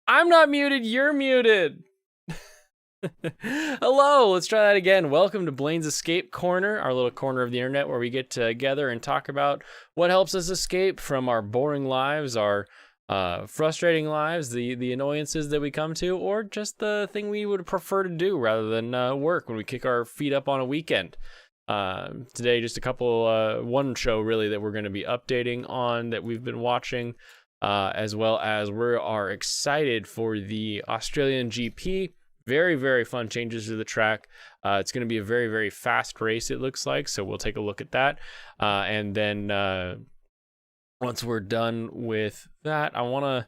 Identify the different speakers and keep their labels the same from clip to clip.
Speaker 1: I'm not muted, you're muted. Hello, let's try that again. Welcome to Blaine's Escape Corner, our little corner of the internet where we get together and talk about what helps us escape from our boring lives, our frustrating lives, the annoyances that we come to, or just the thing we would prefer to do rather than work when we kick our feet up on a weekend. Today, just a couple, one show really that we're going to be updating on that we've been watching. As well as we are excited for the Australian GP. Very, very fun changes to the track. It's going to be a very, very fast race, it looks like. So we'll take a look at that. And then once we're done with that, I want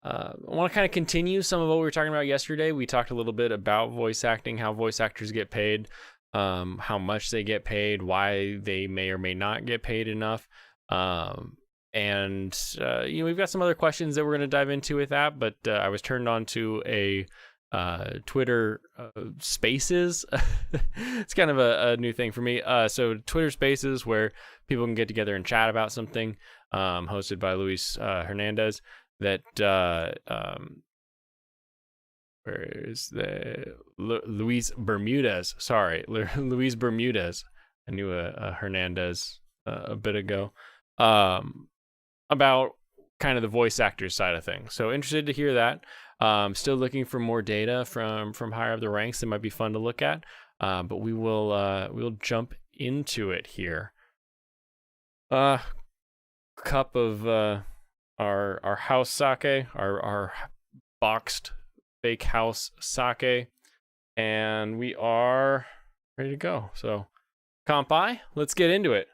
Speaker 1: to kind of continue some of what we were talking about yesterday. We talked a little bit about voice acting, how voice actors get paid, how much they get paid, why they may or may not get paid enough. And we've got some other questions that we're going to dive into with that, but I was turned on to a Twitter Spaces. It's kind of a new thing for me. So Twitter Spaces, where people can get together and chat about something, hosted by Luis Hernandez. That where is the Luis Bermudez? Sorry, Luis Bermudez. I knew a Hernandez a bit ago. About kind of the voice actor side of things. So interested to hear that. Still looking for more data from higher up the ranks that might be fun to look at. But we'll jump into it here. Cup of our house sake, our boxed fake house sake, and we are ready to go. So, Kampai, let's get into it.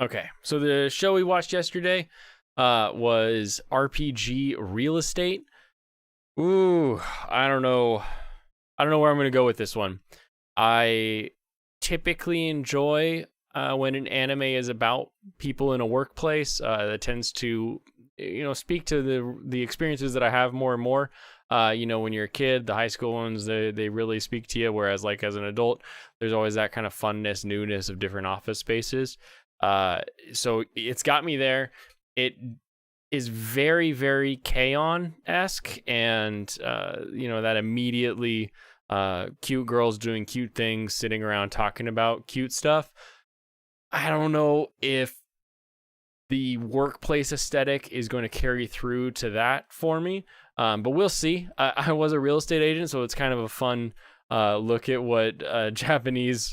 Speaker 1: Okay, so the show we watched yesterday was RPG Real Estate. Ooh, I don't know where I'm going to go with this one. I typically enjoy when an anime is about people in a workplace. That tends to, speak to the experiences that I have more and more. When you're a kid, the high school ones, they really speak to you. Whereas like as an adult, there's always that kind of funness, newness of different office spaces. So it's got me there. It is very, very K-On!-esque, and that immediately cute girls doing cute things, sitting around talking about cute stuff. I don't know if the workplace aesthetic is going to carry through to that for me, but we'll see. I was a real estate agent, so it's kind of a fun look at what Japanese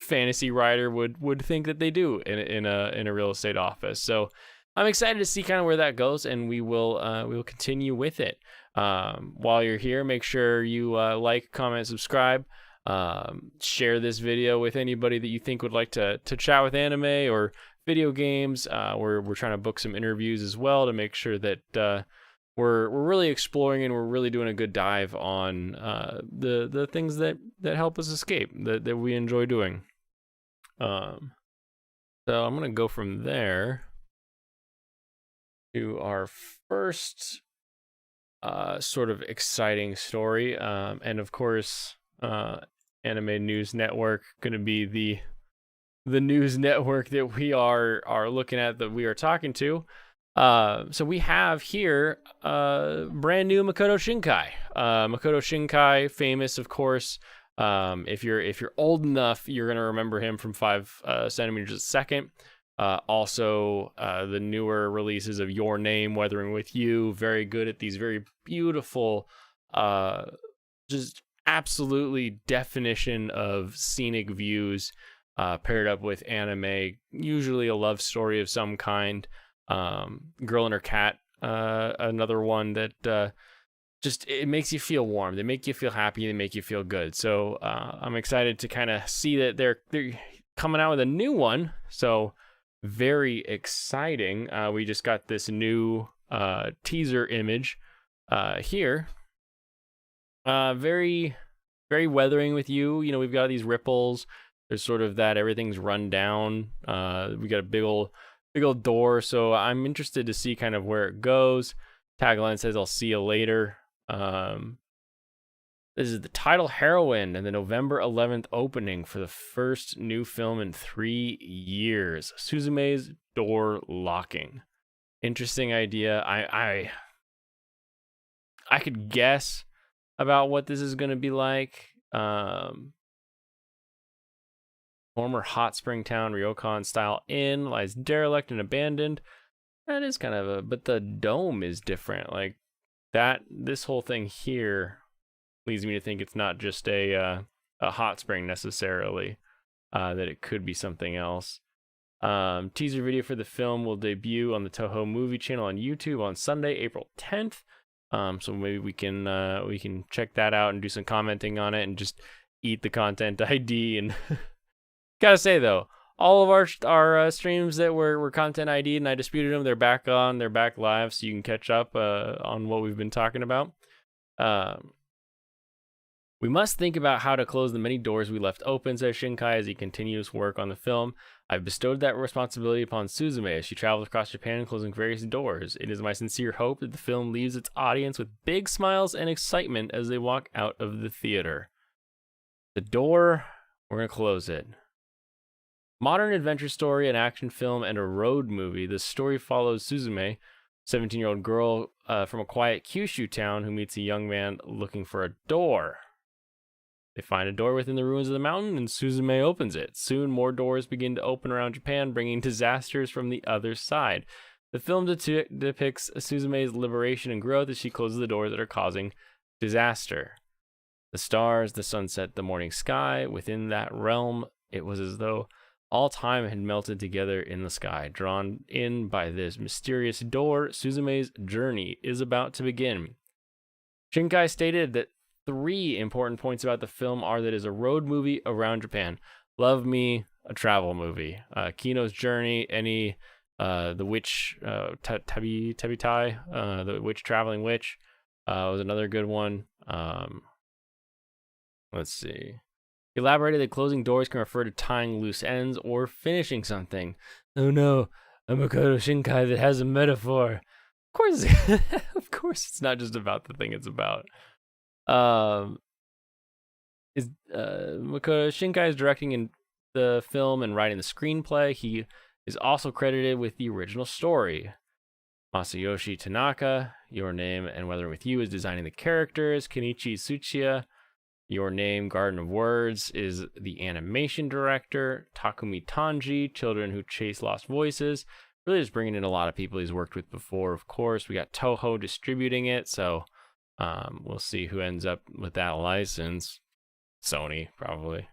Speaker 1: fantasy writer would think that they do in a real estate office. So I'm excited to see kind of where that goes, and we will continue with it. While you're here, make sure you like, comment, subscribe, share this video with anybody that you think would like to chat with anime or video games. We're trying to book some interviews as well to make sure that we're really exploring and we're really doing a good dive on the things that help us escape, that we enjoy doing. So I'm gonna go from there to our first sort of exciting story, and of course, Anime News Network gonna be the news network that we are looking at, that we are talking to. So we have here brand new Makoto Shinkai. Makoto Shinkai, famous, of course. If you're old enough, you're gonna remember him from 5 centimeters a second. Also, the newer releases of Your Name, Weathering with You, very good at these very beautiful, just absolutely definition of scenic views, paired up with anime, usually a love story of some kind. Girl and Her Cat, another one that just, it makes you feel warm. They make you feel happy. They make you feel good. So I'm excited to kind of see that they're coming out with a new one. So very exciting. We just got this new teaser image here. Very, very Weathering with You. We've got these ripples. There's sort of that everything's run down. We got a big old door. So I'm interested to see kind of where it goes. Tagline says, "I'll see you later." This is the title heroine and the November 11th opening for the first new film in 3 years, Suzume's Door Locking. Interesting idea. I could guess about what this is going to be like. Former hot spring town ryokan style inn lies derelict and abandoned. That is kind of but the dome is different. Like that, this whole thing here leads me to think it's not just a hot spring necessarily. That it could be something else. Teaser video for the film will debut on the Toho Movie Channel on YouTube on Sunday, April 10th. So maybe we can check that out and do some commenting on it and just eat the content ID. And gotta say though, all of our streams that were content ID and I disputed them, they're back live, so you can catch up on what we've been talking about. We must think about how to close the many doors we left open, says Shinkai as he continues work on the film. I've bestowed that responsibility upon Suzume as she travels across Japan closing various doors. It is my sincere hope that the film leaves its audience with big smiles and excitement as they walk out of the theater. The door, we're going to close it. Modern adventure story, an action film, and a road movie. The story follows Suzume, 17-year-old girl from a quiet Kyushu town who meets a young man looking for a door. They find a door within the ruins of the mountain, and Suzume opens it. Soon, more doors begin to open around Japan, bringing disasters from the other side. The film depicts Suzume's liberation and growth as she closes the doors that are causing disaster. The stars, the sunset, the morning sky. Within that realm, it was as though all time had melted together in the sky. Drawn in by this mysterious door, Suzume's journey is about to begin. Shinkai stated that 3 important points about the film are that it is a road movie around Japan. Love me a travel movie. Kino's Journey, the witch, Tabitai, the witch traveling witch, was another good one. Let's see. Elaborated that closing doors can refer to tying loose ends or finishing something. Oh no, a Makoto Shinkai that has a metaphor. Of course, of course, it's not just about the thing it's about. Makoto Shinkai is directing in the film and writing the screenplay. He is also credited with the original story. Masayoshi Tanaka, Your Name and Weather With You, is designing the characters. Kenichi Tsuchiya, Your Name, Garden of Words, is the animation director. Takumi Tanji, Children Who Chase Lost Voices. Really just bringing in a lot of people he's worked with before, of course. We got Toho distributing it, so we'll see who ends up with that license. Sony, probably.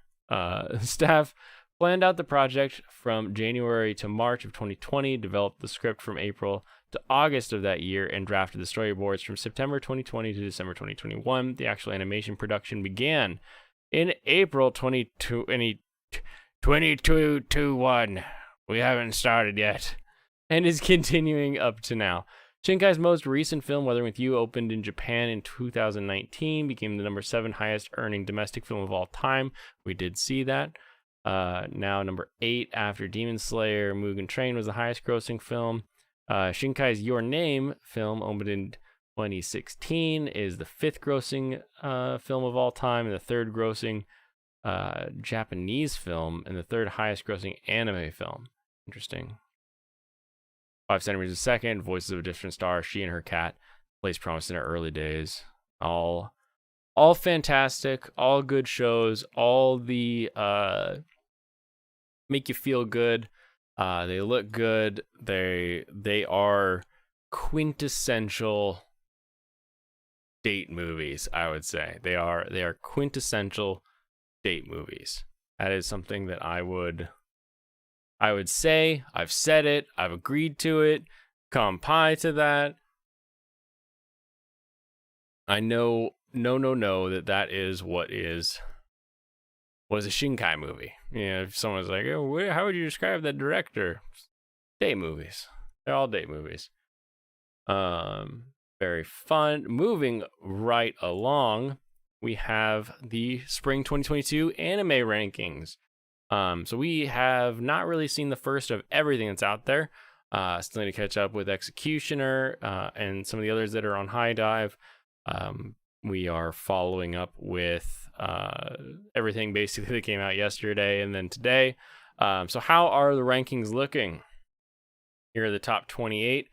Speaker 1: Staff planned out the project from January to March of 2020, developed the script from April to August of that year, and drafted the storyboards from September 2020 to December 2021. The actual animation production began in April 2021. We haven't started yet, and is continuing up to now. Shinkai's most recent film, Weathering With You, opened in Japan in 2019, became the number 7 highest earning domestic film of all time. We did see that. Now number 8 after Demon Slayer. Mugen Train was the highest grossing film. Shinkai's Your Name film, opened in 2016, is the 5th grossing film of all time, and the 3rd grossing Japanese film, and the 3rd highest grossing anime film. Interesting. 5 centimeters a second, Voices of a Different Star, She and Her Cat, Place Promised in Her Early Days. All fantastic, all good shows, all the make you feel good. They look good. They are quintessential date movies, I would say. They are quintessential date movies. That is something that I would say. I've said it. I've agreed to it. Kampai to that. I know that is what is a Shinkai movie. You know, if someone's like, oh, how would you describe that director? Date movies. They're all date movies. Very fun. Moving right along, we have the spring 2022 anime rankings. So we have not really seen the first of everything that's out there. Still need to catch up with Executioner and some of the others that are on High Dive. We are following up with everything basically that came out yesterday and then today. So how are the rankings looking? Here are the top 28.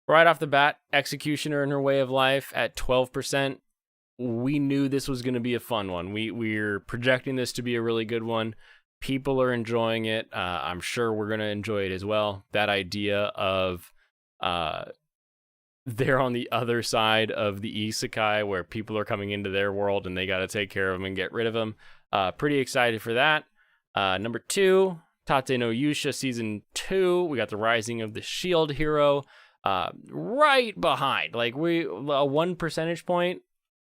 Speaker 1: right off the bat, Executioner and Her Way of Life at 12%. We knew this was going to be a fun one. We're projecting this to be a really good one. People are enjoying it. I'm sure we're going to enjoy it as well. That idea of they're on the other side of the isekai where people are coming into their world and they got to take care of them and get rid of them. Pretty excited for that. Number 2, Tate no Yusha Season 2. We got the Rising of the Shield Hero right behind. Like, a 1 percentage point.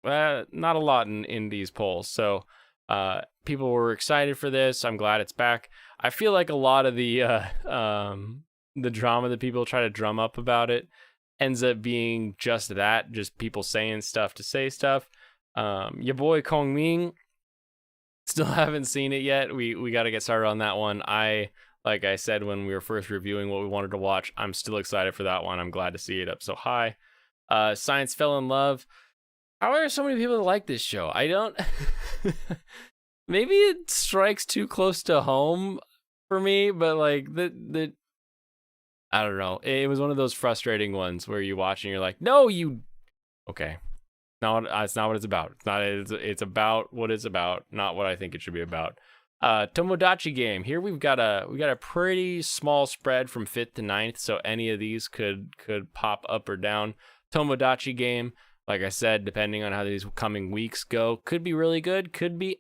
Speaker 1: Not a lot in these polls. So people were excited for this. I'm glad it's back. I feel like a lot of the drama that people try to drum up about it ends up being just that, just people saying stuff to say stuff. Your boy Kong Ming, still haven't seen it yet. We got to get started on that one. Like I said when we were first reviewing what we wanted to watch, I'm still excited for that one. I'm glad to see it up so high. Science Fell in Love. How are there so many people that like this show? I don't... Maybe it strikes too close to home for me, but like I don't know. It was one of those frustrating ones where you watch and you're like, no, you... Okay. No, it's not what it's about. It's about what it's about, not what I think it should be about. Tomodachi Game. Here we got a pretty small spread from 5th to 9th, so any of these could pop up or down. Tomodachi Game, like I said, depending on how these coming weeks go, could be really good, could be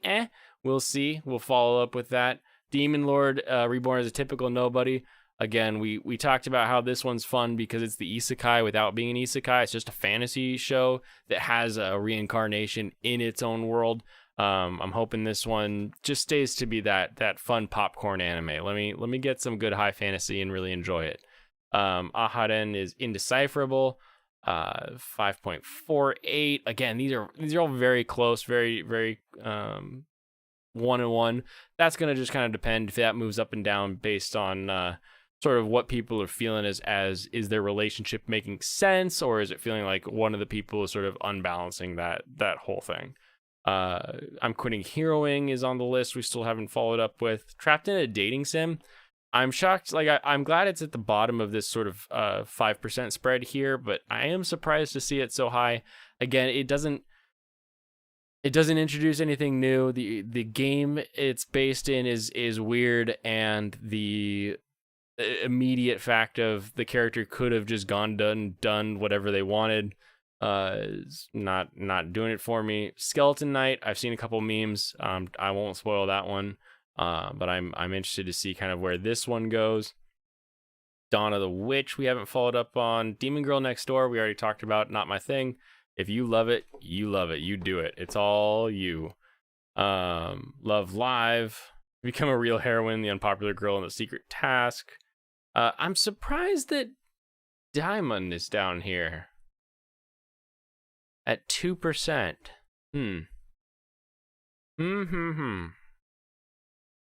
Speaker 1: We'll see. We'll follow up with that. Demon Lord Reborn as a Typical Nobody. Again, we talked about how this one's fun because it's the isekai without being an isekai. It's just a fantasy show that has a reincarnation in its own world. I'm hoping this one just stays to be that fun popcorn anime. Let me get some good high fantasy and really enjoy it. Aharen is Indecipherable. 5.48. Again, these are all very close, very 1-1. That's gonna just kind of depend if that moves up and down based on sort of what people are feeling as is their relationship making sense, or is it feeling like one of the people is sort of unbalancing that whole thing. I'm Quitting Heroing is on the list. We still haven't followed up with. Trapped in a Dating Sim. I'm shocked. Like I'm glad it's at the bottom of this sort of 5% spread here, but I am surprised to see it so high. Again, it doesn't introduce anything new. The game it's based in is weird, and the immediate fact of the character could have just done whatever they wanted is not doing it for me. Skeleton Knight, I've seen a couple memes. I won't spoil that one, but I'm interested to see kind of where this one goes. Dawn of the Witch we haven't followed up on. Demon Girl Next Door we already talked about. Not my thing. If you love it, you love it. You do it. It's all you. Love Live. Become a Real Heroine. The Unpopular Girl and the Secret Task. I'm surprised that Diamond is down here at 2%.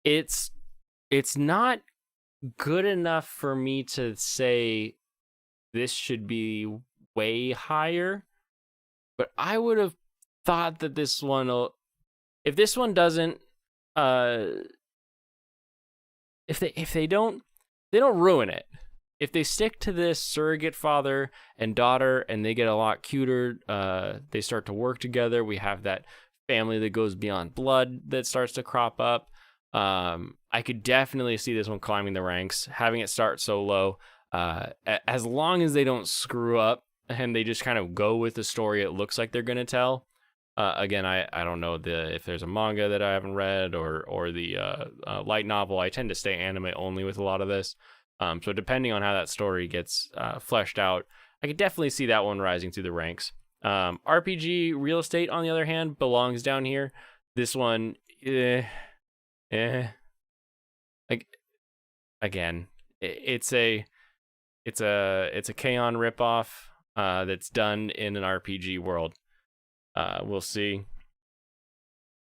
Speaker 1: It's not good enough for me to say this should be way higher, but I would have thought that this one will, if this one doesn't if they don't ruin it. If they stick to this surrogate father and daughter and they get a lot cuter, they start to work together. We have that family that goes beyond blood that starts to crop up. I could definitely see this one climbing the ranks, having it start so low. As long as they don't screw up and they just kind of go with the story it looks like they're going to tell. Again, I don't know if there's a manga that I haven't read or the light novel. I tend to stay anime only with a lot of this. So depending on how that story gets fleshed out, I could definitely see that one rising through the ranks. RPG Real Estate, on the other hand, belongs down here. This one, like again, it's a K-On! ripoff that's done in an RPG world. We'll see.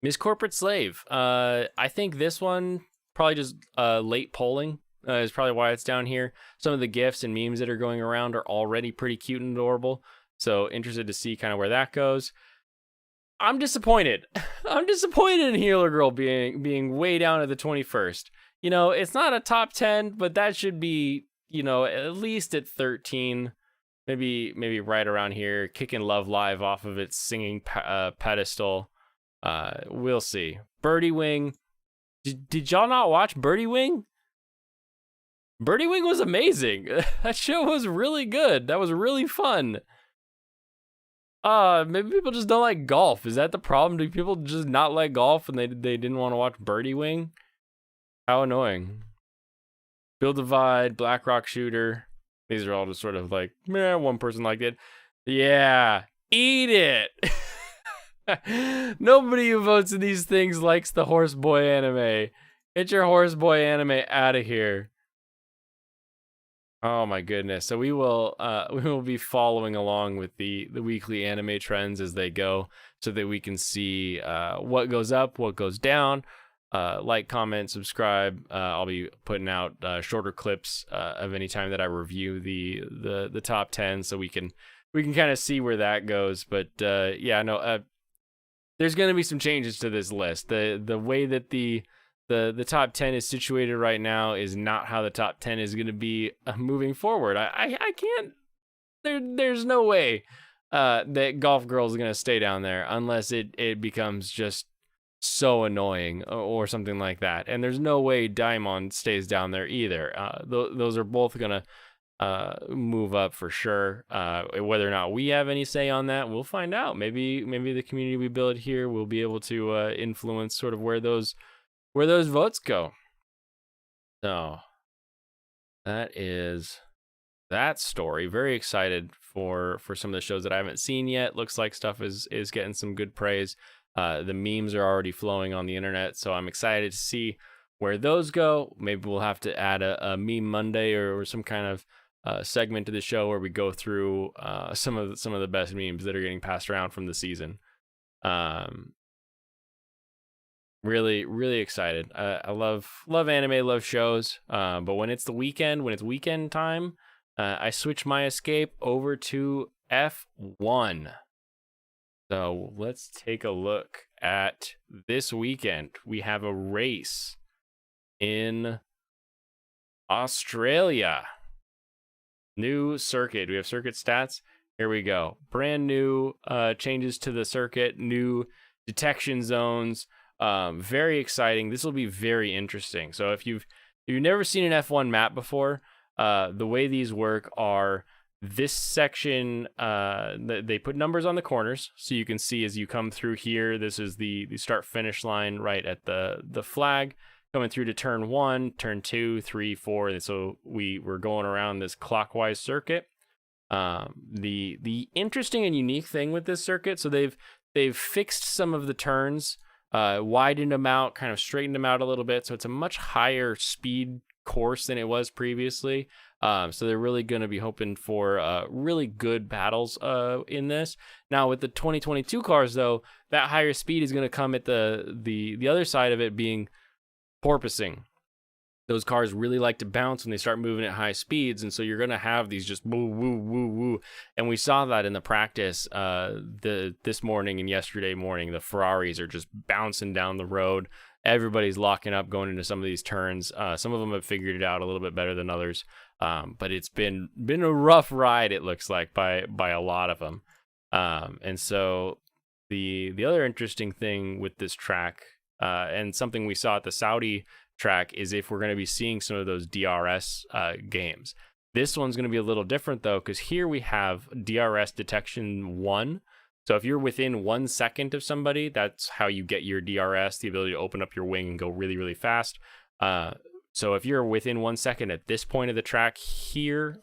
Speaker 1: Miss Corporate Slave. I think this one probably just late polling is probably why it's down here. Some of the GIFs and memes that are going around are already pretty cute and adorable. So interested to see kind of where that goes. I'm disappointed. I'm disappointed in Healer Girl being way down at the 21st. You know, it's not a top 10, but that should be, you know, at least at 13. maybe right around here, kicking Love Live off of its singing pedestal. We'll see. Birdie Wing. Did y'all not watch Birdie Wing? Birdie Wing was amazing. That show was really good. That was really fun. Maybe people just don't like golf. Is that the problem? Do people just not like golf and they didn't want to watch Birdie Wing? How annoying. Bill Divide, Black Rock Shooter. These are all just sort of like, meh, one person liked it. Yeah, eat it. Nobody who votes in these things likes the Horse Boy anime. Get your Horse Boy anime out of here. Oh my goodness. So we will be following along with the weekly anime trends as they go so that we can see what goes up, what goes down. Like, comment, subscribe. I'll be putting out shorter clips of any time that I review the top 10 so we can kind of see where that goes. But yeah, no, there's going to be some changes to this list. The way that the top 10 is situated right now is not how the top 10 is going to be moving forward. I can't, there's no way that Golf Girl is going to stay down there unless it becomes just so annoying or something like that. And there's no way Daimon stays down there either. Those are both going to move up for sure. Whether or not we have any say on that, we'll find out. Maybe the community we build here will be able to influence sort of where those votes go. So that is that story. Very excited for some of the shows that I haven't seen yet. Looks like stuff is getting some good praise. The memes are already flowing on the internet, so I'm excited to see where those go. Maybe we'll have to add a meme Monday or some kind of segment to the show where we go through some of the best memes that are getting passed around from the season. Really, really excited. I love anime, love shows. But when it's the weekend, when it's weekend time, I switch my escape over to F1. So let's take a look at this weekend. We have a race in Australia. New circuit. We have circuit stats. Here we go. Brand new changes to the circuit. New detection zones. Very exciting. This will be very interesting. So if you've never seen an F1 map before, the way these work are this section, they put numbers on the corners so you can see as you come through here. This is the start finish line right at the flag, coming through to turn 1, turn 2, 3, 4. And so we're going around this clockwise circuit. The interesting and unique thing with this circuit, so they've fixed some of the turns, widened them out, kind of straightened them out a little bit. So it's a much higher speed course than it was previously. So they're really going to be hoping for really good battles in this. Now with the 2022 cars though, that higher speed is going to come at the other side of it being porpoising. Those cars really like to bounce when they start moving at high speeds, and so you're going to have these just woo, woo, woo, woo. And we saw that in the practice this morning and yesterday morning. The Ferraris are just bouncing down the road. Everybody's locking up going into some of these turns. Some of them have figured it out a little bit better than others, but it's been a rough ride, it looks like, by a lot of them. And so the other interesting thing with this track, and something we saw at the Saudi track, is if we're going to be seeing some of those DRS games. This one's going to be a little different though, because here we have DRS detection 1. So if you're within 1 second of somebody, that's how you get your DRS, the ability to open up your wing and go really, really fast. So if you're within 1 second at this point of the track here,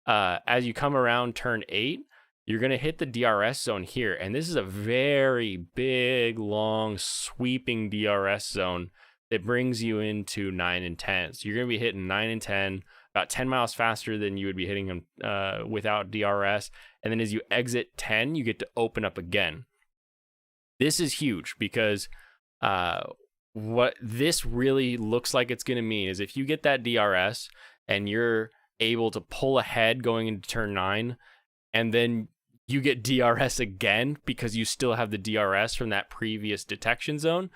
Speaker 1: as you come around turn 8, you're going to hit the DRS zone here. And this is a very big, long, sweeping DRS zone that brings you into 9 and 10. So you're going to be hitting 9 and 10, about 10 miles faster than you would be hitting them without DRS. And then as you exit 10, you get to open up again. This is huge because what this really looks like it's going to mean is if you get that DRS and you're able to pull ahead going into turn 9, and then you get DRS again because you still have the DRS from that previous detection zone,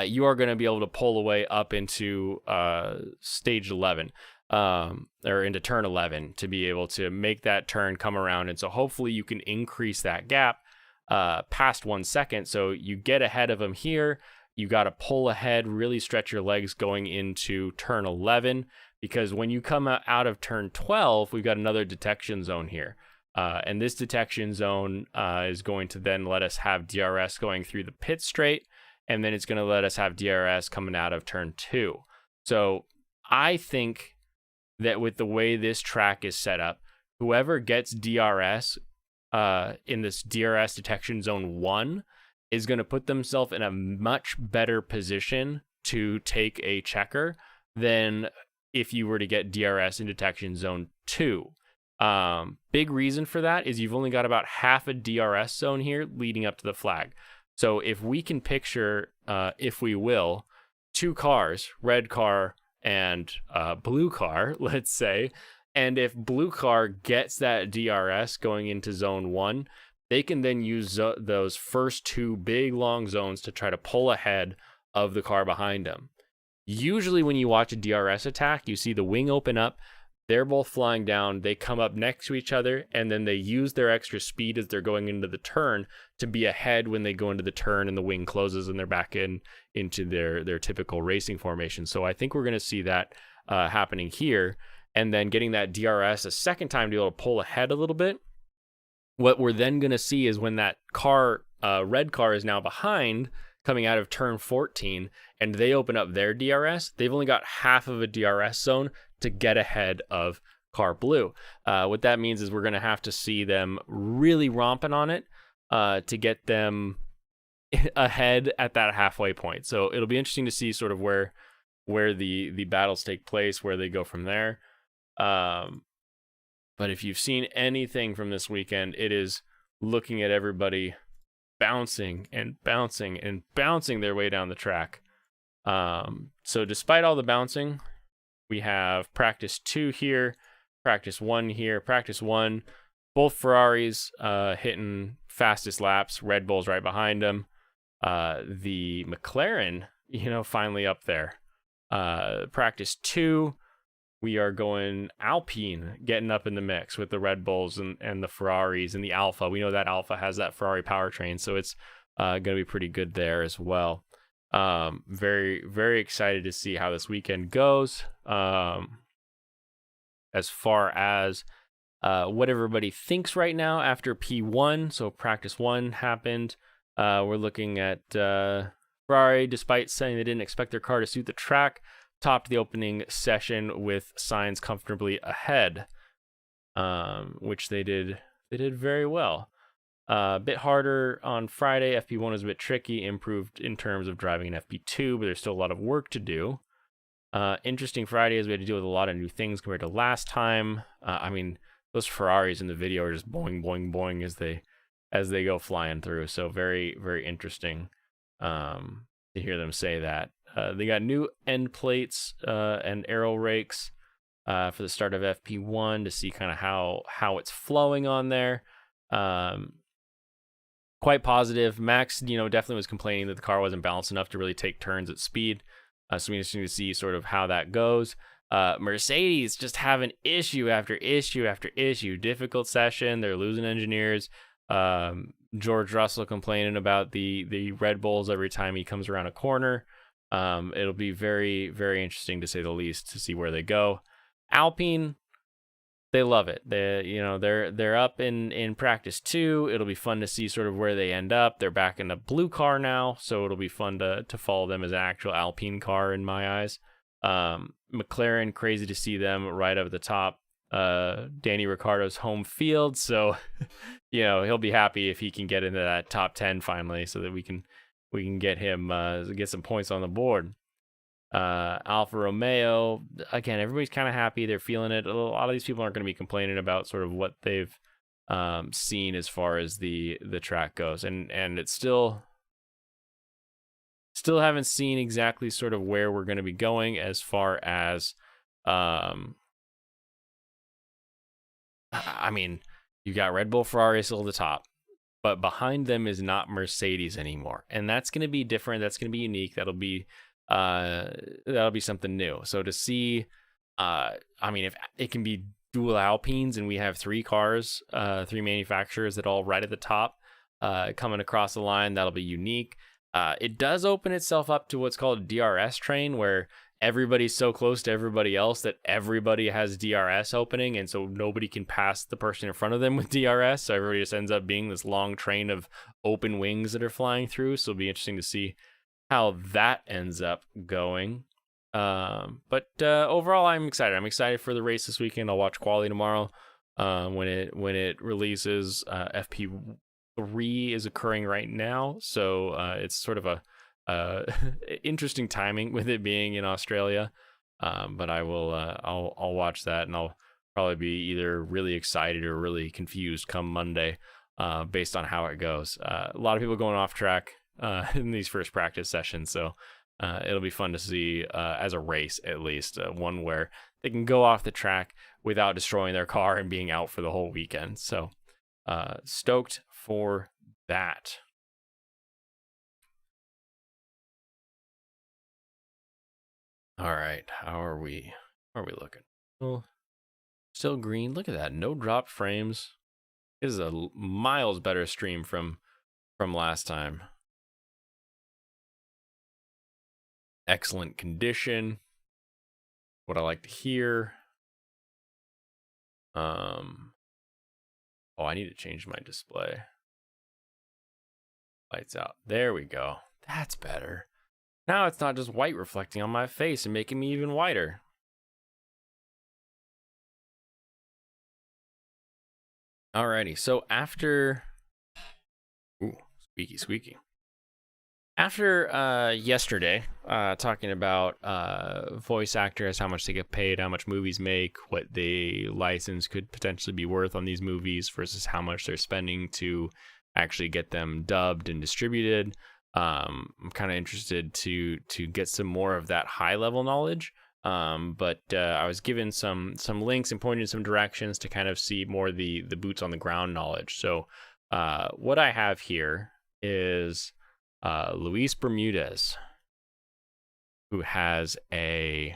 Speaker 1: you are going to be able to pull away up into stage 11. or into turn 11 to be able to make that turn come around. And so hopefully you can increase that gap past 1 second. So you get ahead of them here. You got to pull ahead, really stretch your legs going into turn 11, because when you come out of turn 12, we've got another detection zone here. And this detection zone is going to then let us have DRS going through the pit straight, and then it's going to let us have DRS coming out of turn 2. So I think that with the way this track is set up, whoever gets DRS in this DRS detection zone 1 is going to put themselves in a much better position to take a checker than if you were to get DRS in detection zone 2. Big reason for that is you've only got about half a DRS zone here leading up to the flag. So if we can picture, if we will, 2 cars, red car and blue car, let's say, and if blue car gets that DRS going into zone 1, they can then use those first 2 big long zones to try to pull ahead of the car behind them. Usually when you watch a DRS attack, you see the wing open up, they're both flying down, they come up next to each other, and then they use their extra speed as they're going into the turn to be ahead when they go into the turn and the wing closes and they're back into their typical racing formation. So I think we're going to see that happening here, and then getting that DRS a second time to be able to pull ahead a little bit. What we're then going to see is when that car, red car, is now behind, coming out of turn 14, and they open up their DRS, they've only got half of a DRS zone to get ahead of car blue. What that means is we're going to have to see them really romping on it to get them ahead at that halfway point. So it'll be interesting to see sort of where the battles take place, where they go from there. But if you've seen anything from this weekend, it is looking at everybody bouncing and bouncing and bouncing their way down the track. So despite all the bouncing, we have practice 2 here, practice 1 here, practice 1. Both Ferraris hitting fastest laps, Red Bull's right behind them. The McLaren, finally up there. Practice 2, we are going Alpine, getting up in the mix with the Red Bulls and the Ferraris and the Alpha. We know that Alpha has that Ferrari powertrain, so it's going to be pretty good there as well. Very, very excited to see how this weekend goes. As far as what everybody thinks right now after P1, so practice 1 happened. We're looking at Ferrari, despite saying they didn't expect their car to suit the track, topped the opening session with Sainz comfortably ahead, which they did very well. A bit harder on Friday. FP1 was a bit tricky, improved in terms of driving in FP2, but there's still a lot of work to do. Interesting Friday is we had to deal with a lot of new things compared to last time. Those Ferraris in the video are just boing, boing, boing as they go flying through. So very, very interesting to hear them say that. They got new end plates and aero rakes for the start of FP1 to see kind of how it's flowing on there. Quite positive. Max, definitely was complaining that the car wasn't balanced enough to really take turns at speed. So it'll be interesting to see sort of how that goes. Mercedes just having issue after issue after issue. Difficult session. They're losing engineers. George Russell complaining about the Red Bulls every time he comes around a corner. It'll be very, very interesting to say the least to see where they go. Alpine, they love it. They're up in practice 2. It'll be fun to see sort of where they end up. They're back in the blue car now, so it'll be fun to follow them as an actual Alpine car in my eyes. McLaren, crazy to see them right up at the top. Danny Ricciardo's home field, so he'll be happy if he can get into that top 10 finally, so that we can get him get some points on the board. Alfa Romeo, again, everybody's kind of happy. They're feeling it. A lot of these people aren't going to be complaining about sort of what they've seen as far as the track goes, and it's still haven't seen exactly sort of where we're going to be going as far as you got Red Bull, Ferrari still at the top, but behind them is not Mercedes anymore, and that's going to be different. That's going to be unique. That'll be something new. So to see I mean, if it can be dual Alpines and we have 3 cars, 3 manufacturers that all right at the top, coming across the line, that'll be unique. It does open itself up to what's called a DRS train, where everybody's so close to everybody else that everybody has DRS opening, and so nobody can pass the person in front of them with DRS. So everybody just ends up being this long train of open wings that are flying through. So it'll be interesting to see how that ends up going. But overall, I'm excited. I'm excited for the race this weekend. I'll watch quali tomorrow when it releases. FP3 is occurring right now, so it's sort of a interesting timing with it being in Australia. But I will I'll watch that, and I'll probably be either really excited or really confused come Monday, based on how it goes. A lot of people going off track in these first practice sessions, so it'll be fun to see as a race, at least one where they can go off the track without destroying their car and being out for the whole weekend. So stoked for that. All right, how are we looking? Well, still green. Look at that. No drop frames. This is a miles better stream from last time. Excellent condition. What I like to hear. Oh, I need to change my display. Lights out. There we go. That's better. Now it's not just white reflecting on my face and making me even whiter. Alrighty, so after... Ooh, squeaky. After yesterday, talking about voice actors, how much they get paid, how much movies make, what the license could potentially be worth on these movies versus how much they're spending to actually get them dubbed and distributed, I'm kind of interested to get some more of that high level knowledge. But I was given some links and pointed in some directions to kind of see more the boots on the ground knowledge. So what I have here is Luis Bermudez, who has a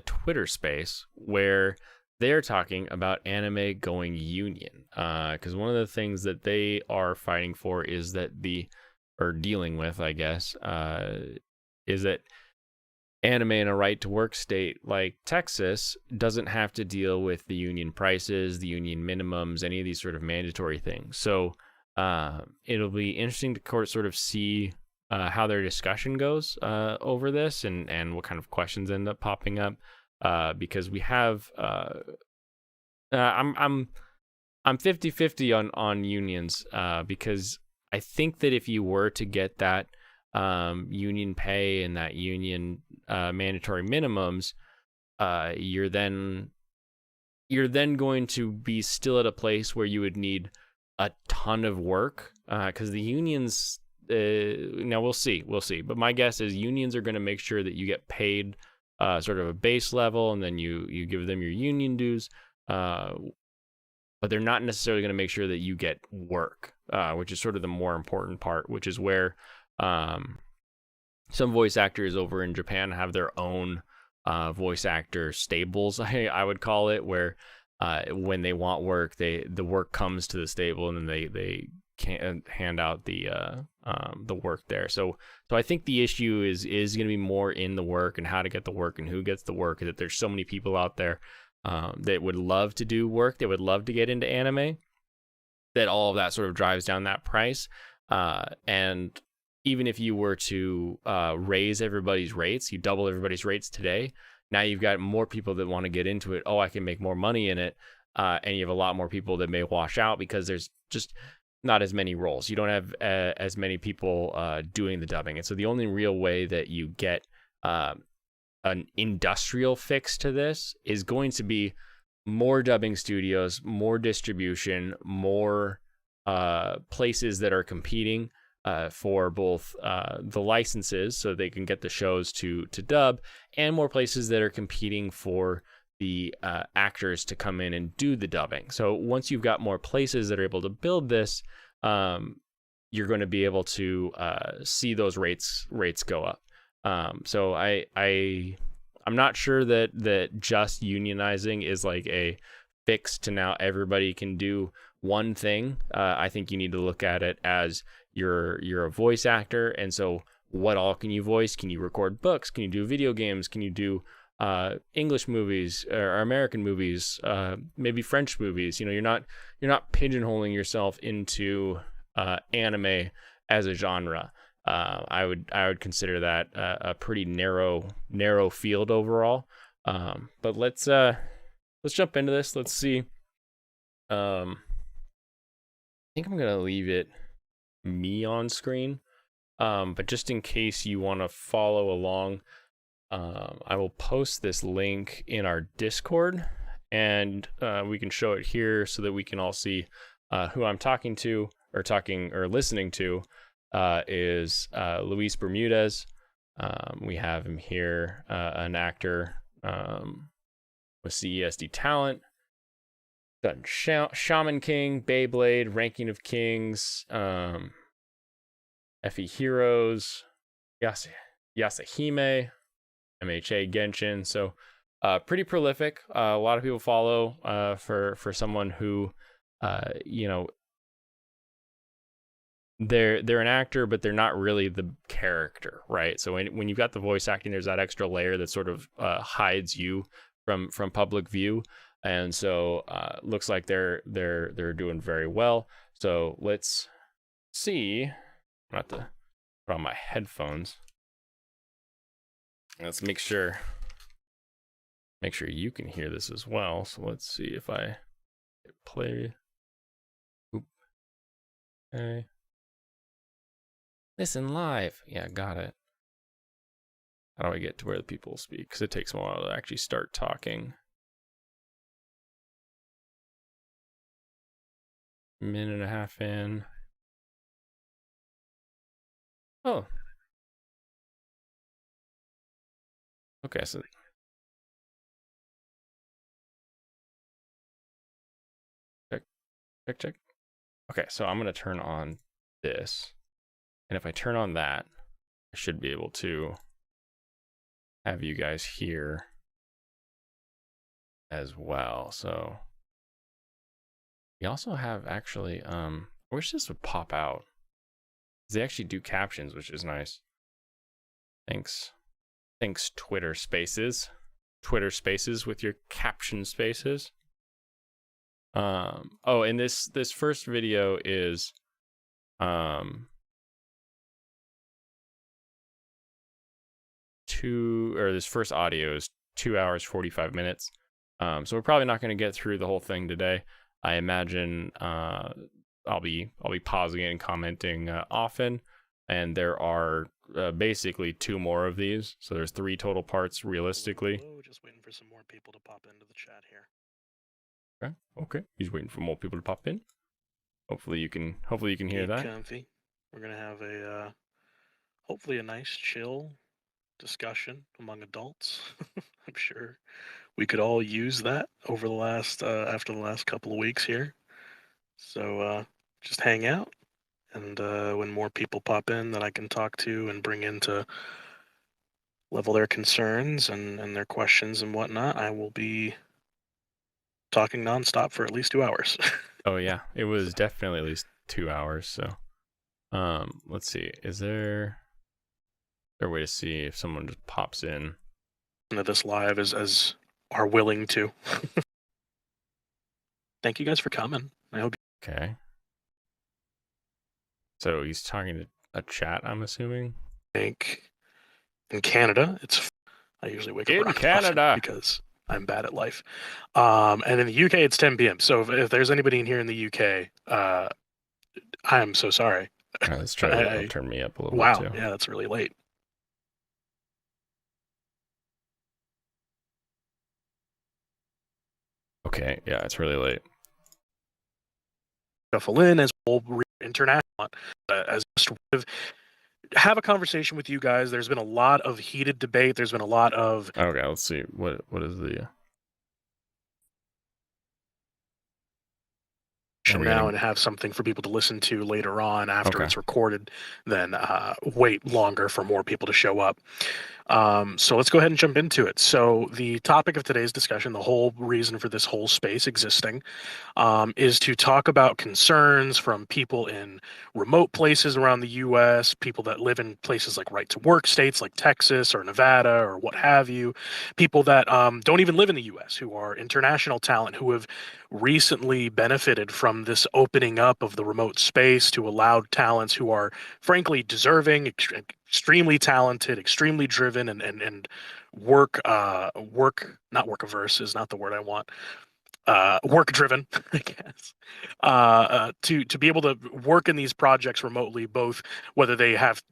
Speaker 1: Twitter space where they're talking about anime going union, because one of the things that they are fighting for is that dealing with, I guess, is that anime in a right to work state like Texas doesn't have to deal with the union prices, the union minimums, any of these sort of mandatory things. So it'll be interesting to sort of see how their discussion goes over this, and what kind of questions end up popping up, because we have I'm 50-50 on unions, because I think that if you were to get that union pay and that union mandatory minimums, you're then going to be still at a place where you would need a ton of work, because the unions, now we'll see, but my guess is unions are going to make sure that you get paid sort of a base level, and then you give them your union dues, but they're not necessarily going to make sure that you get work, which is sort of the more important part, which is where some voice actors over in Japan have their own voice actor stables, I would call it, where when they want work, the work comes to the stable, and then they can't hand out the work there. So I think the issue is going to be more in the work and how to get the work and who gets the work. That there's so many people out there that would love to do work, that would love to get into anime, that all of that sort of drives down that price. And even if you were to raise everybody's rates, you double everybody's rates today, now you've got more people that want to get into it. Oh, I can make more money in it. And you have a lot more people that may wash out because there's just not as many roles. You don't have as many people doing the dubbing. And so the only real way that you get an industrial fix to this is going to be more dubbing studios, more distribution, more places that are competing for both the licenses so they can get the shows to dub, and more places that are competing for the actors to come in and do the dubbing. So once you've got more places that are able to build this, you're going to be able to see those rates go up. So I'm not sure that just unionizing is like a fix to now everybody can do one thing. I think you need to look at it as you're a voice actor, and so what all can you voice? Can you record books? Can you do video games? Can you do English movies or American movies? Maybe French movies. You're not pigeonholing yourself into anime as a genre. I would consider that a pretty narrow field overall. But let's jump into this. Let's see. I think I'm gonna leave it me on screen. But just in case you want to follow along, I will post this link in our Discord, and we can show it here so that we can all see who I'm talking to or listening to. Is Luis Bermudez. We have him here, an actor with CESD talent. Done Shaman King, Beyblade, Ranking of Kings, FE Heroes, Yasahime, MHA Genshin. So pretty prolific. A lot of people follow for someone who they're an actor, but they're not really the character, right? So when you've got the voice acting, there's that extra layer that sort of hides you from public view, and so looks like they're doing very well. So let's see. I'm gonna have to put on my headphones. Let's make sure you can hear this as well. So let's see if I hit play. Oop. Okay. Listen live. Yeah, got it. How do I get to where the people speak? Because it takes a while to actually start talking. Minute and a half in. Oh. Okay, so check. Okay, so I'm gonna turn on this. And if I turn on that, I should be able to have you guys hear as well. So we also have actually, I wish this would pop out. They actually do captions, which is nice. Thanks Twitter Spaces. Twitter Spaces with your caption spaces. Oh, and this first video is this first audio is 2 hours 45 minutes. So we're probably not going to get through the whole thing today. I imagine I'll be pausing it and commenting often, and there are basically 2 more of these, so there's 3 total parts realistically.
Speaker 2: Hello, just waiting for some more people to pop into the chat here.
Speaker 1: Okay. He's waiting for more people to pop in. Hopefully you can hear that.
Speaker 2: Comfy. We're gonna have a hopefully a nice chill discussion among adults. I'm sure we could all use that over the last after the last couple of weeks here. So just hang out, and when more people pop in that I can talk to and bring in to level their concerns and their questions and whatnot, I will be talking nonstop for at least 2 hours.
Speaker 1: Oh yeah, it was definitely at least 2 hours. So let's see, is there a way to see if someone just pops in
Speaker 2: into this live as are willing to. Thank you guys for coming. I hope.
Speaker 1: Okay. So he's talking to a chat, I'm assuming.
Speaker 2: Think in Canada, I usually wake up
Speaker 1: in
Speaker 2: around
Speaker 1: Canada
Speaker 2: because I'm bad at life. And in the UK, it's 10 p.m. So if there's anybody in here in the UK, I am so sorry.
Speaker 1: All right, let's try to turn me up a little
Speaker 2: bit
Speaker 1: too.
Speaker 2: Wow, yeah, that's really late.
Speaker 1: Okay, yeah, it's really late.
Speaker 2: Shuffle in as well, international, as just have a conversation with you guys. There's been a lot of heated debate. There's been a lot of.
Speaker 1: Okay, let's see. What is the
Speaker 2: from now and have something for people to listen to later on after it's recorded than wait longer for more people to show up. So let's go ahead and jump into it. So the topic of today's discussion, the whole reason for this whole space existing, is to talk about concerns from people in remote places around the U.S., people that live in places like right-to-work states like Texas or Nevada or what have you, people that don't even live in the U.S., who are international talent, who have recently benefited from this opening up of the remote space to allow talents who are frankly deserving, extremely talented, extremely driven, and work not work averse is not the word I want. Work driven, I guess, to be able to work in these projects remotely, both whether they have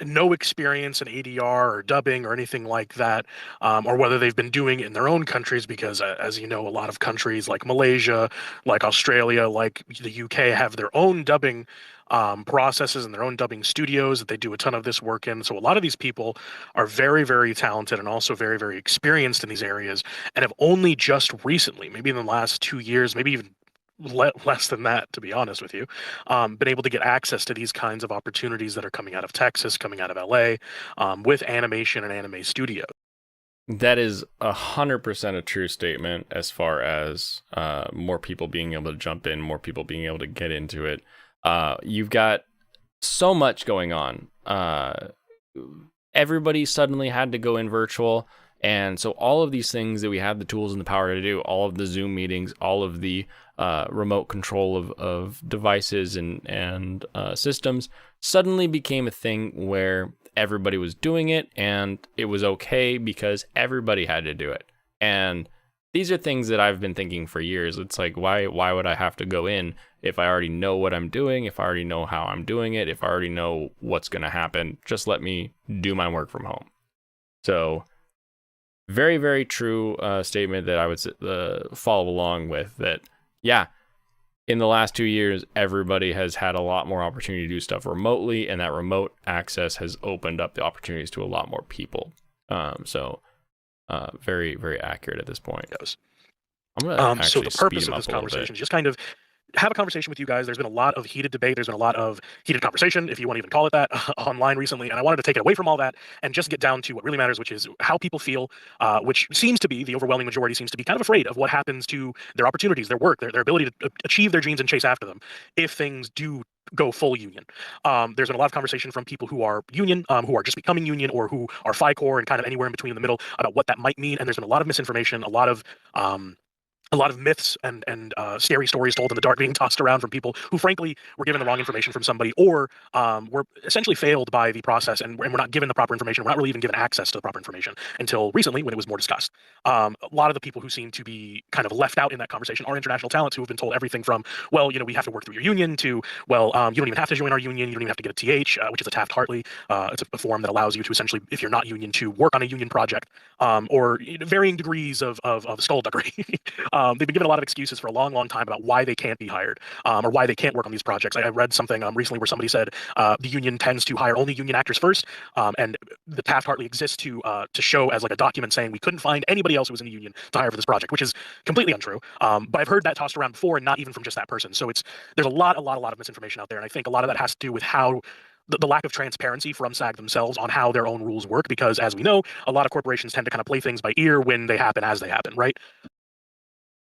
Speaker 2: no experience in ADR or dubbing or anything like that, or whether they've been doing it in their own countries, because as you know, a lot of countries like Malaysia, like Australia, like the UK have their own dubbing processes and their own dubbing studios that they do a ton of this work in. So a lot of these people are very, very talented and also very, very experienced in these areas, and have only just recently, maybe in the last 2 years, maybe even less than that, to be honest with you, been able to get access to these kinds of opportunities that are coming out of Texas, coming out of LA, with animation and anime studios.
Speaker 1: That is 100% a true statement as far as more people being able to jump in, more people being able to get into it. You've got so much going on. Everybody suddenly had to go in virtual. And so all of these things that we had the tools and the power to do, all of the Zoom meetings, all of the remote control of devices and systems, suddenly became a thing where everybody was doing it, and it was okay because everybody had to do it. And these are things that I've been thinking for years. It's like, why would I have to go in if I already know what I'm doing, if I already know how I'm doing it, if I already know what's going to happen? Just let me do my work from home. So very, very true statement that I would follow along with, that, yeah, in the last 2 years, everybody has had a lot more opportunity to do stuff remotely, and that remote access has opened up the opportunities to a lot more people. So very, very accurate at this point. I'm going to
Speaker 2: so the purpose of this conversation is just kind of have a conversation with you guys. There's been a lot of heated debate. There's been a lot of heated conversation, if you want to even call it that, online recently. And I wanted to take it away from all that and just get down to what really matters, which is how people feel, which seems to be, the overwhelming majority seems to be kind of afraid of what happens to their opportunities, their work, their ability to achieve their dreams and chase after them if things do go full union. There's been a lot of conversation from people who are union, who are just becoming union, or who are FICOR and kind of anywhere in between in the middle about what that might mean. And there's been a lot of misinformation, a lot of myths and scary stories told in the dark being tossed around from people who frankly were given the wrong information from somebody, or were essentially failed by the process, and we're not given the proper information. We're not really even given access to the proper information until recently, when it was more discussed. A lot of the people who seem to be kind of left out in that conversation are international talents who have been told everything from, well, we have to work through your union, to, well, you don't even have to join our union, you don't even have to get a TH, which is a Taft-Hartley. It's a form that allows you to essentially, if you're not union, to work on a union project, or varying degrees of skullduggery. They've been given a lot of excuses for a long, long time about why they can't be hired, or why they can't work on these projects. I read something recently where somebody said the union tends to hire only union actors first, and the Taft-Hartley exists to show as like a document saying we couldn't find anybody else who was in the union to hire for this project, which is completely untrue. But I've heard that tossed around before, and not even from just that person. So there's a lot of misinformation out there, and I think a lot of that has to do with how the lack of transparency from SAG themselves on how their own rules work, because as we know, a lot of corporations tend to kind of play things by ear when they happen as they happen, right?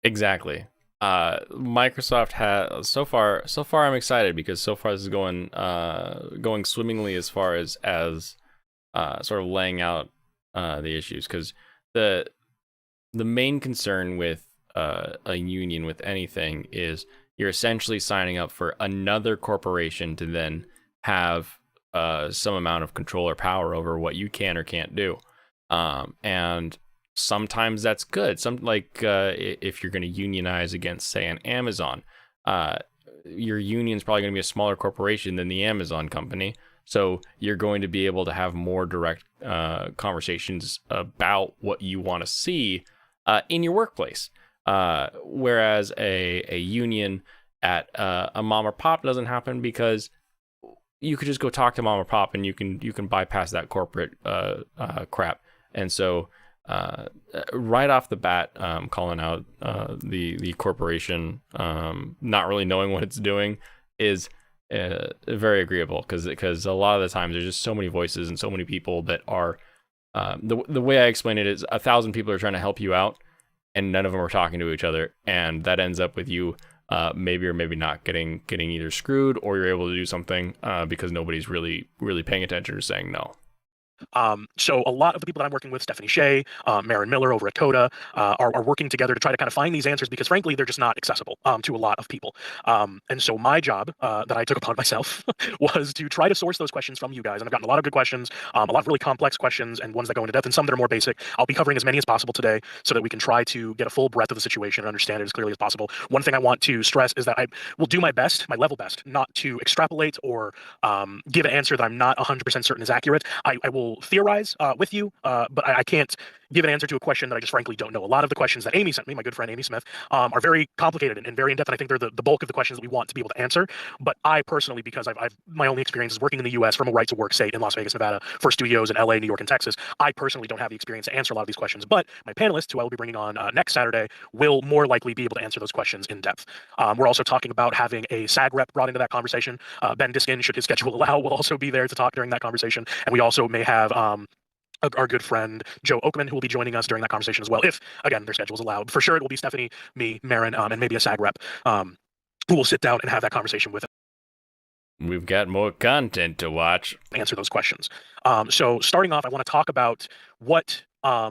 Speaker 1: Exactly. Microsoft has so far I'm excited, because so far this is going swimmingly as far as sort of laying out the issues, because the main concern with a union with anything is you're essentially signing up for another corporation to then have some amount of control or power over what you can or can't do, and sometimes that's good. If you're going to unionize against, say, an Amazon, your union's probably going to be a smaller corporation than the Amazon company, so you're going to be able to have more direct conversations about what you want to see in your workplace. Whereas a union at a mom or pop doesn't happen, because you could just go talk to mom or pop and you can bypass that corporate crap. And so right off the bat, calling out the corporation not really knowing what it's doing is very agreeable, because a lot of the times there's just so many voices and so many people that are the way I explain it is 1,000 people are trying to help you out, and none of them are talking to each other, and that ends up with you maybe or maybe not getting either screwed, or you're able to do something because nobody's really paying attention or saying no.
Speaker 3: So a lot of the people that I'm working with, Stephanie Shea, Marin Miller over at Coda, are working together to try to kind of find these answers, because frankly, they're just not accessible to a lot of people. And so my job that I took upon myself was to try to source those questions from you guys. And I've gotten a lot of good questions, a lot of really complex questions, and ones that go into depth, and some that are more basic. I'll be covering as many as possible today so that we can try to get a full breadth of the situation and understand it as clearly as possible. One thing I want to stress is that I will do my best, my level best, not to extrapolate or give an answer that I'm not 100% certain is accurate. I will theorize with you, but I can't give an answer to a question that I just frankly don't know. A lot of the questions that Amy sent me, my good friend Amy Smith, are very complicated and very in-depth, and I think they're the bulk of the questions that we want to be able to answer. But I personally, because I've my only experience is working in the U.S. from a right-to-work state in Las Vegas, Nevada, for studios in L.A., New York, and Texas, I personally don't have the experience to answer a lot of these questions. But my panelists, who I will be bringing on next Saturday, will more likely be able to answer those questions in depth. We're also talking about having a SAG rep brought into that conversation. Ben Diskin, should his schedule allow, will also be there to talk during that conversation. And we also may have our good friend Joe Oakman, who will be joining us during that conversation as well, if, again, their schedules allowed. For sure, it will be Stephanie, me, Marin, and maybe a SAG rep who will sit down and have that conversation with us.
Speaker 1: We've got more content to watch.
Speaker 3: Answer those questions. So starting off, I want to talk about what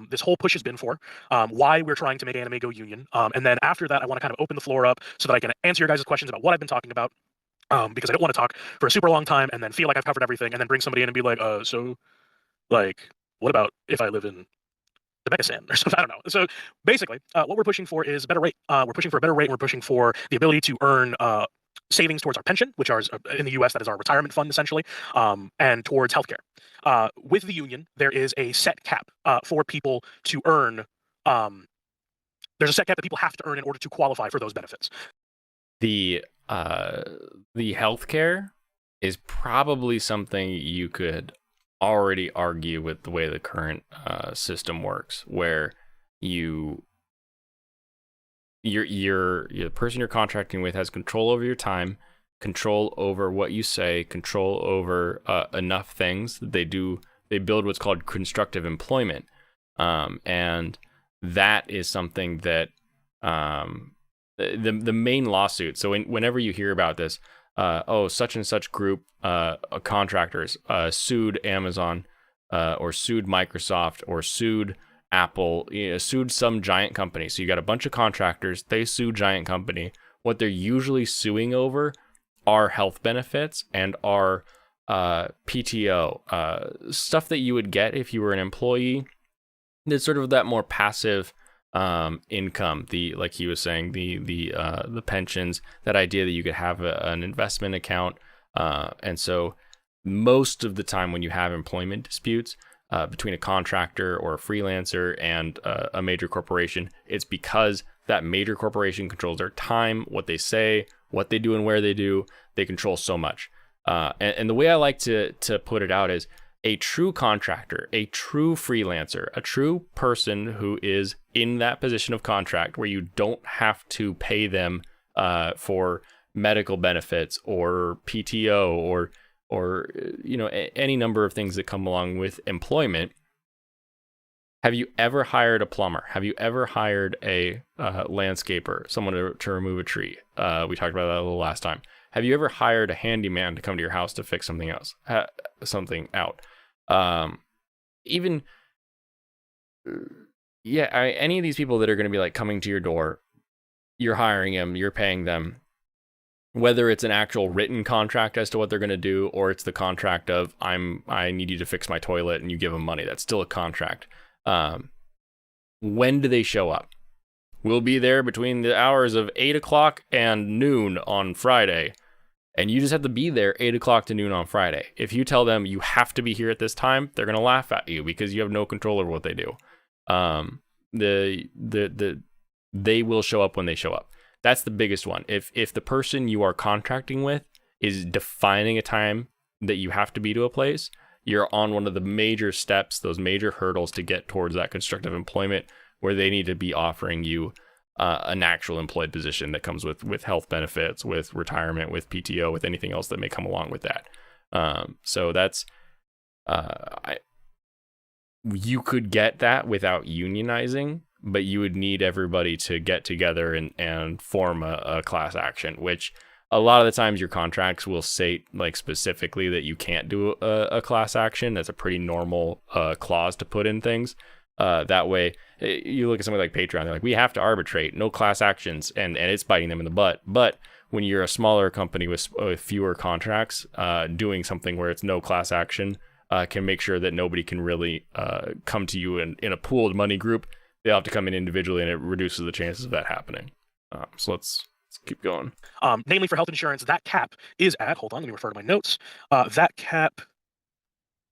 Speaker 3: this whole push has been for, why we're trying to make anime go union. And then after that, I want to kind of open the floor up so that I can answer your guys' questions about what I've been talking about. Because I don't want to talk for a super long time and then feel like I've covered everything and then bring somebody in and be like, so, like, what about if I live in Uzbekistan or something? I don't know. So basically, what we're pushing for is a better rate. We're pushing for a better rate. We're pushing for the ability to earn savings towards our pension, which are in the U.S. that is our retirement fund essentially, and towards healthcare. With the union, there is a set cap for people to earn. There's a set cap that people have to earn in order to qualify for those benefits.
Speaker 1: The healthcare is probably something you could already argue with the way the current system works, where the person you're contracting with has control over your time, control over what you say, control over enough things that they build what's called constructive employment, and that is something that the main lawsuit. So whenever you hear about this, such and such group contractors sued Amazon or sued Microsoft or sued Apple, sued some giant company. So you got a bunch of contractors, they sue giant company. What they're usually suing over are health benefits and are PTO, stuff that you would get if you were an employee. There's sort of that more passive income, like he was saying, the pensions, that idea that you could have an investment account, and so most of the time when you have employment disputes between a contractor or a freelancer and a major corporation, it's because that major corporation controls their time, what they say, what they do, and where they do. They control so much, and the way I like to put it out is, a true contractor, a true freelancer, a true person who is in that position of contract where you don't have to pay them for medical benefits or PTO or any number of things that come along with employment. Have you ever hired a plumber? Have you ever hired a landscaper, someone to remove a tree? We talked about that a little last time. Have you ever hired a handyman to come to your house to fix something out? Any of these people that are going to be like coming to your door, you're hiring them, you're paying them, whether it's an actual written contract as to what they're going to do, or it's the contract of I need you to fix my toilet and you give them money. That's still a contract. When do they show up? We'll be there between the hours of 8 o'clock and noon on Friday. And you just have to be there 8 o'clock to noon on Friday. If you tell them you have to be here at this time, they're going to laugh at you because you have no control over what they do. They will show up when they show up. That's the biggest one. If the person you are contracting with is defining a time that you have to be to a place, you're on one of the major steps, those major hurdles to get towards that constructive employment, where they need to be offering you an actual employed position that comes with health benefits, with retirement, with PTO, with anything else that may come along with that. So that's you could get that without unionizing, but you would need everybody to get together and form a class action, which a lot of the times your contracts will say like specifically that you can't do a class action. That's a pretty normal clause to put in things. That way, you look at something like Patreon, they're like, we have to arbitrate, no class actions, and it's biting them in the butt. But when you're a smaller company with fewer contracts, doing something where it's no class action can make sure that nobody can really come to you in a pooled money group. They'll have to come in individually, and it reduces the chances of that happening. So let's keep going.
Speaker 3: Namely for health insurance, that cap is at, hold on, let me refer to my notes. That cap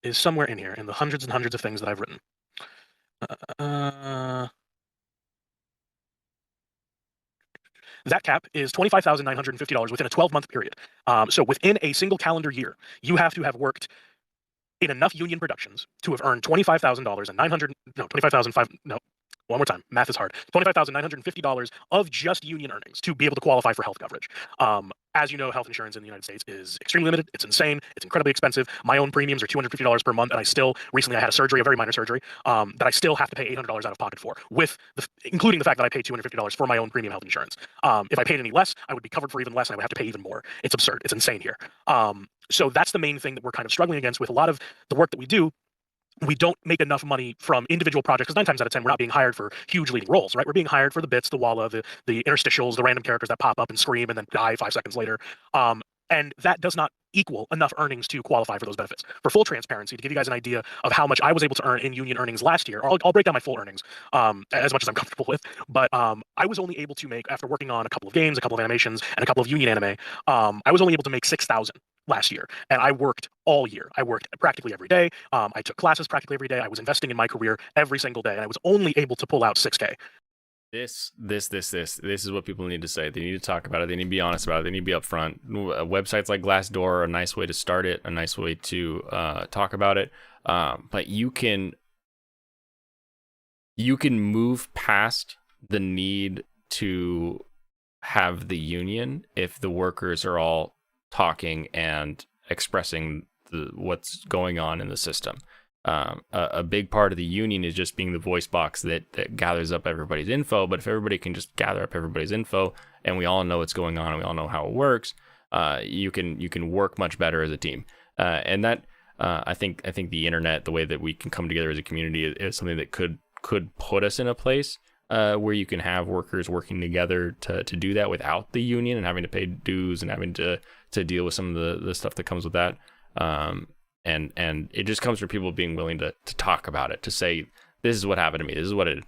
Speaker 3: is somewhere in here in the hundreds and hundreds of things that I've written. That cap is $25,950 within a 12-month period. So within a single calendar year, you have to have worked in enough union productions to have earned $25,000 and one more time, math is hard. $25,950 of just union earnings to be able to qualify for health coverage. As you know, health insurance in the United States is extremely limited. It's insane. It's incredibly expensive. My own premiums are $250 per month, and recently I had a surgery, a very minor surgery, that I still have to pay $800 out of pocket for, including the fact that I pay $250 for my own premium health insurance. If I paid any less, I would be covered for even less, and I would have to pay even more. It's absurd. It's insane here. So that's the main thing that we're kind of struggling against with a lot of the work that we do. We don't make enough money from individual projects because 9 times out of 10, we're not being hired for huge leading roles, right? We're being hired for the bits, the walla, the interstitials, the random characters that pop up and scream and then die 5 seconds later. And that does not equal enough earnings to qualify for those benefits. For full transparency, to give you guys an idea of how much I was able to earn in union earnings last year, I'll break down my full earnings as much as I'm comfortable with. But I was only able to make, after working on a couple of games, a couple of animations, and a couple of union anime, I was only able to make $6,000 last year, and I worked all year. I worked practically every day. I took classes practically every day. I was investing in my career every single day, and I was only able to pull out $6K.
Speaker 1: This is what people need to say. They need to talk about it. They need to be honest about it. They need to be upfront. Websites like Glassdoor are a nice way to start it, a nice way to talk about it. But you can move past the need to have the union if the workers are all talking and expressing what's going on in the system. A big part of the union is just being the voice box that gathers up everybody's info. But if everybody can just gather up everybody's info and we all know what's going on and we all know how it works, you can work much better as a team. And that I think the internet, the way that we can come together as a community, is something that could put us in a place where you can have workers working together to do that without the union and having to pay dues and having to deal with some of the stuff that comes with that. And it just comes from people being willing to talk about it, to say, this is what happened to me. This is what it,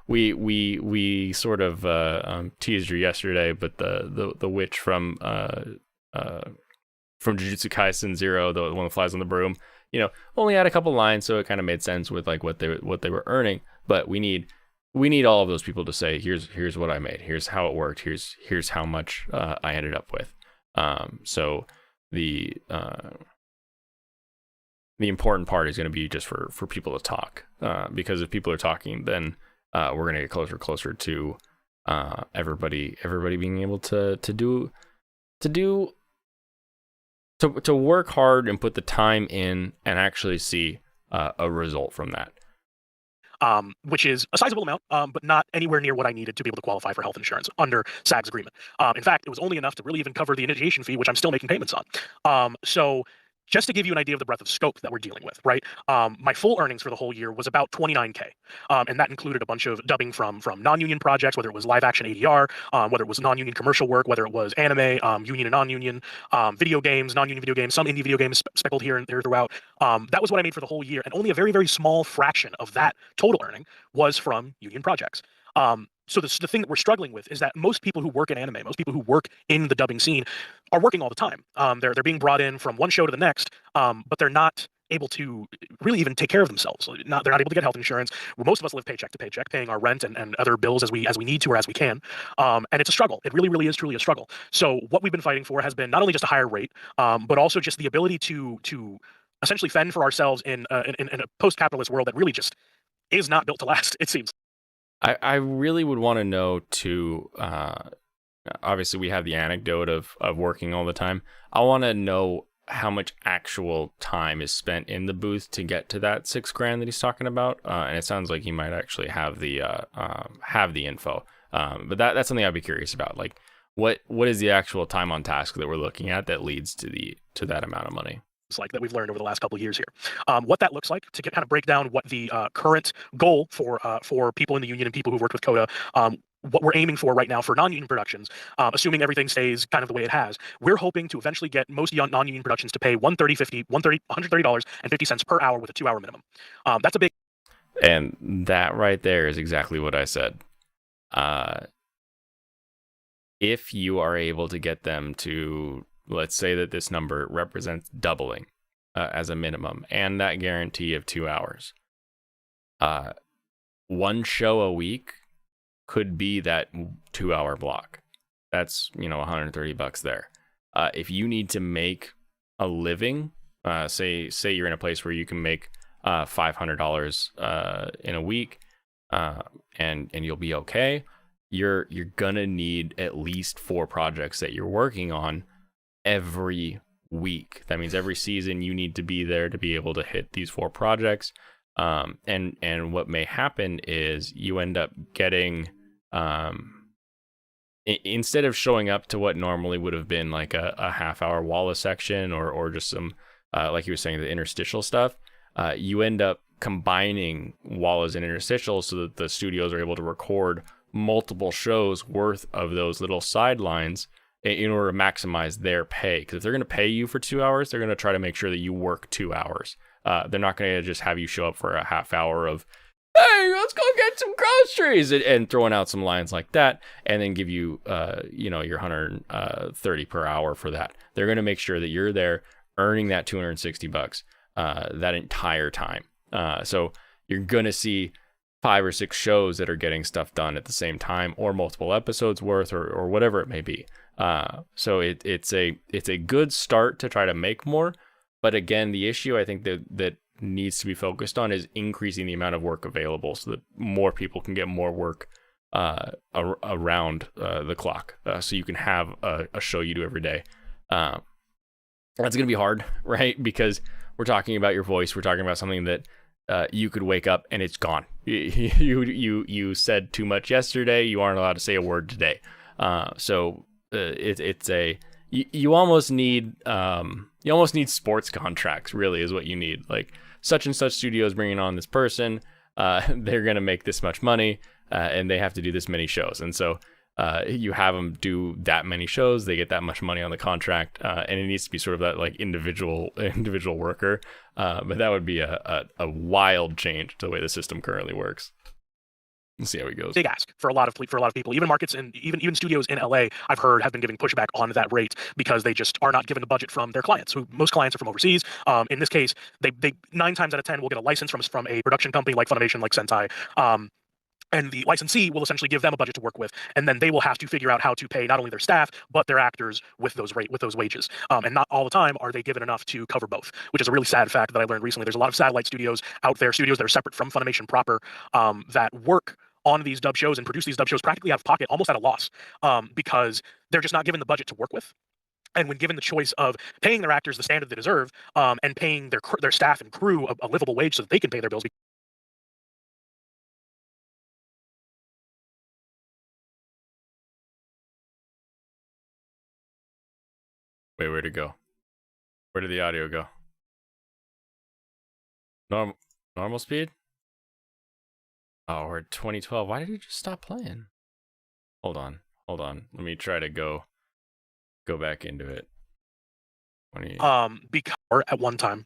Speaker 1: we sort of teased her yesterday, but the witch from Jujutsu Kaisen Zero, the one that flies on the broom, only had a couple lines, so it kind of made sense with like what they were earning. But we need all of those people to say, here's what I made, here's how it worked, here's how much I ended up with. So the important part is going to be just for people to talk, because if people are talking, then we're going to get closer to everybody being able to work hard and put the time in and actually see a result from that.
Speaker 3: Which is a sizable amount, but not anywhere near what I needed to be able to qualify for health insurance under SAG's agreement. In fact, it was only enough to really even cover the initiation fee, which I'm still making payments on. So just to give you an idea of the breadth of scope that we're dealing with, right? My full earnings for the whole year was about $29K. And that included a bunch of dubbing from non-union projects, whether it was live action ADR, whether it was non-union commercial work, whether it was anime, union and non-union, video games, non-union video games, some indie video games speckled here and there throughout. That was what I made for the whole year. And only a very, very small fraction of that total earning was from union projects. So the thing that we're struggling with is that most people who work in anime, most people who work in the dubbing scene, are working all the time. They're being brought in from one show to the next, but they're not able to really even take care of themselves. They're not able to get health insurance. Most of us live paycheck to paycheck, paying our rent and other bills as we need to or as we can. And it's a struggle. It really, really is truly a struggle. So what we've been fighting for has been not only just a higher rate, but also just the ability to essentially fend for ourselves in a post-capitalist world that really just is not built to last, it seems.
Speaker 1: I really would want to know too. Obviously, we have the anecdote of working all the time. I want to know how much actual time is spent in the booth to get to that $6,000 that he's talking about. And it sounds like he might actually have the info. But that's something I'd be curious about. Like, what is the actual time on task that we're looking at that leads to that amount of money?
Speaker 3: Like that we've learned over the last couple of years here. What that looks like to kind of break down what the current goal for people in the union and people who've worked with Coda, what we're aiming for right now for non-union productions, assuming everything stays kind of the way it has, we're hoping to eventually get most non-union productions to pay $130.50 per hour with a 2-hour minimum. That's a big.
Speaker 1: And that right there is exactly what I said. If you are able to get them to, let's say that this number represents doubling as a minimum, and that guarantee of 2 hours. One show a week could be that 2-hour block. That's, $130 there. If you need to make a living, say you're in a place where you can make $500 in a week, and you'll be okay. You're gonna need at least 4 projects that you're working on every week. That means every season you need to be there to be able to hit these 4 projects. And what may happen is you end up getting, instead of showing up to what normally would have been like a half-hour Wallace section or just some, like you were saying, the interstitial stuff, you end up combining Wallace and interstitials so that the studios are able to record multiple shows worth of those little sidelines in order to maximize their pay. Because if they're going to pay you for 2 hours, they're going to try to make sure that you work 2 hours. They're not going to just have you show up for a half hour of, hey, let's go get some groceries, and throwing out some lines like that, and then give you, your $130 per hour for that. They're going to make sure that you're there earning that $260 that entire time. So you're going to see 5 or 6 shows that are getting stuff done at the same time, or multiple episodes worth, or whatever it may be. So it's a good start to try to make more. But again, the issue I think that needs to be focused on is increasing the amount of work available so that more people can get more work around the clock. So you can have a show you do every day. That's going to be hard, right? Because we're talking about your voice. We're talking about something that you could wake up and it's gone. You said too much yesterday. You aren't allowed to say a word today. So you almost need sports contracts, really, is what you need. Like, such and such studio is bringing on this person. They're going to make this much money, and they have to do this many shows. And so you have them do that many shows, they get that much money on the contract, and it needs to be sort of that like individual worker. But that would be a wild change to the way the system currently works. Let's see how it goes.
Speaker 3: Big ask for a lot of people. Even markets and even studios in LA, I've heard, have been giving pushback on that rate because they just are not given a budget from their clients. Who most clients are from overseas. In this case, they 9 times out of 10 will get a license from a production company like Funimation, like Sentai. And the licensee will essentially give them a budget to work with, and then they will have to figure out how to pay not only their staff but their actors with those wages. And not all the time are they given enough to cover both, which is a really sad fact that I learned recently. There's a lot of satellite studios out there, studios that are separate from Funimation proper, that work on these dub shows and produce these dub shows practically out of pocket, almost at a loss, because they're just not given the budget to work with. And when given the choice of paying their actors the standard they deserve, and paying their staff and crew a livable wage so that they can pay their bills.
Speaker 1: Wait, where'd it go? Where did the audio go? Normal speed? Oh, we're at 2012. Why did it just stop playing? Hold on. Let me try to go back into it.
Speaker 3: Because at one time,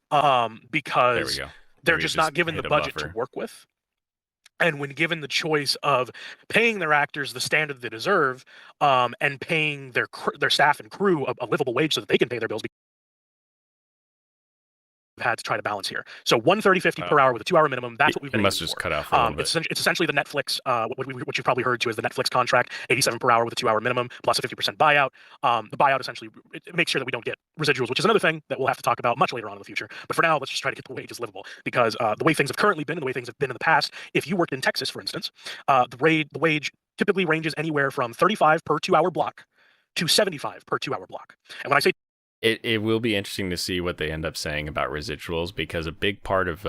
Speaker 3: because
Speaker 1: there we go.
Speaker 3: They're just not given the budget to work with. And when given the choice of paying their actors the standard they deserve, and paying their staff and crew a livable wage so that they can pay their bills, had to try to balance here. So 130.50 per hour with a 2-hour minimum. That's what we've been.
Speaker 1: It must
Speaker 3: aiming
Speaker 1: just
Speaker 3: for.
Speaker 1: cut out for a little bit.
Speaker 3: It's essentially the Netflix, what you've probably heard to as the Netflix contract, 87 per hour with a 2-hour minimum plus a 50% buyout. The buyout essentially it makes sure that we don't get residuals, which is another thing that we'll have to talk about much later on in the future. But for now, let's just try to get the wages livable, because the way things have currently been and the way things have been in the past, if you worked in Texas, for instance, the wage typically ranges anywhere from 35 per 2-hour block to 75 per 2-hour block. And when I say
Speaker 1: it will be interesting to see what they end up saying about residuals, because a big part of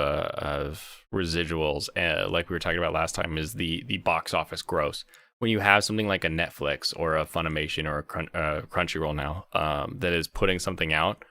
Speaker 1: residuals, like we were talking about last time, is the box office gross. When you have something like a Netflix or a Funimation or a Crunchyroll now that is putting something out,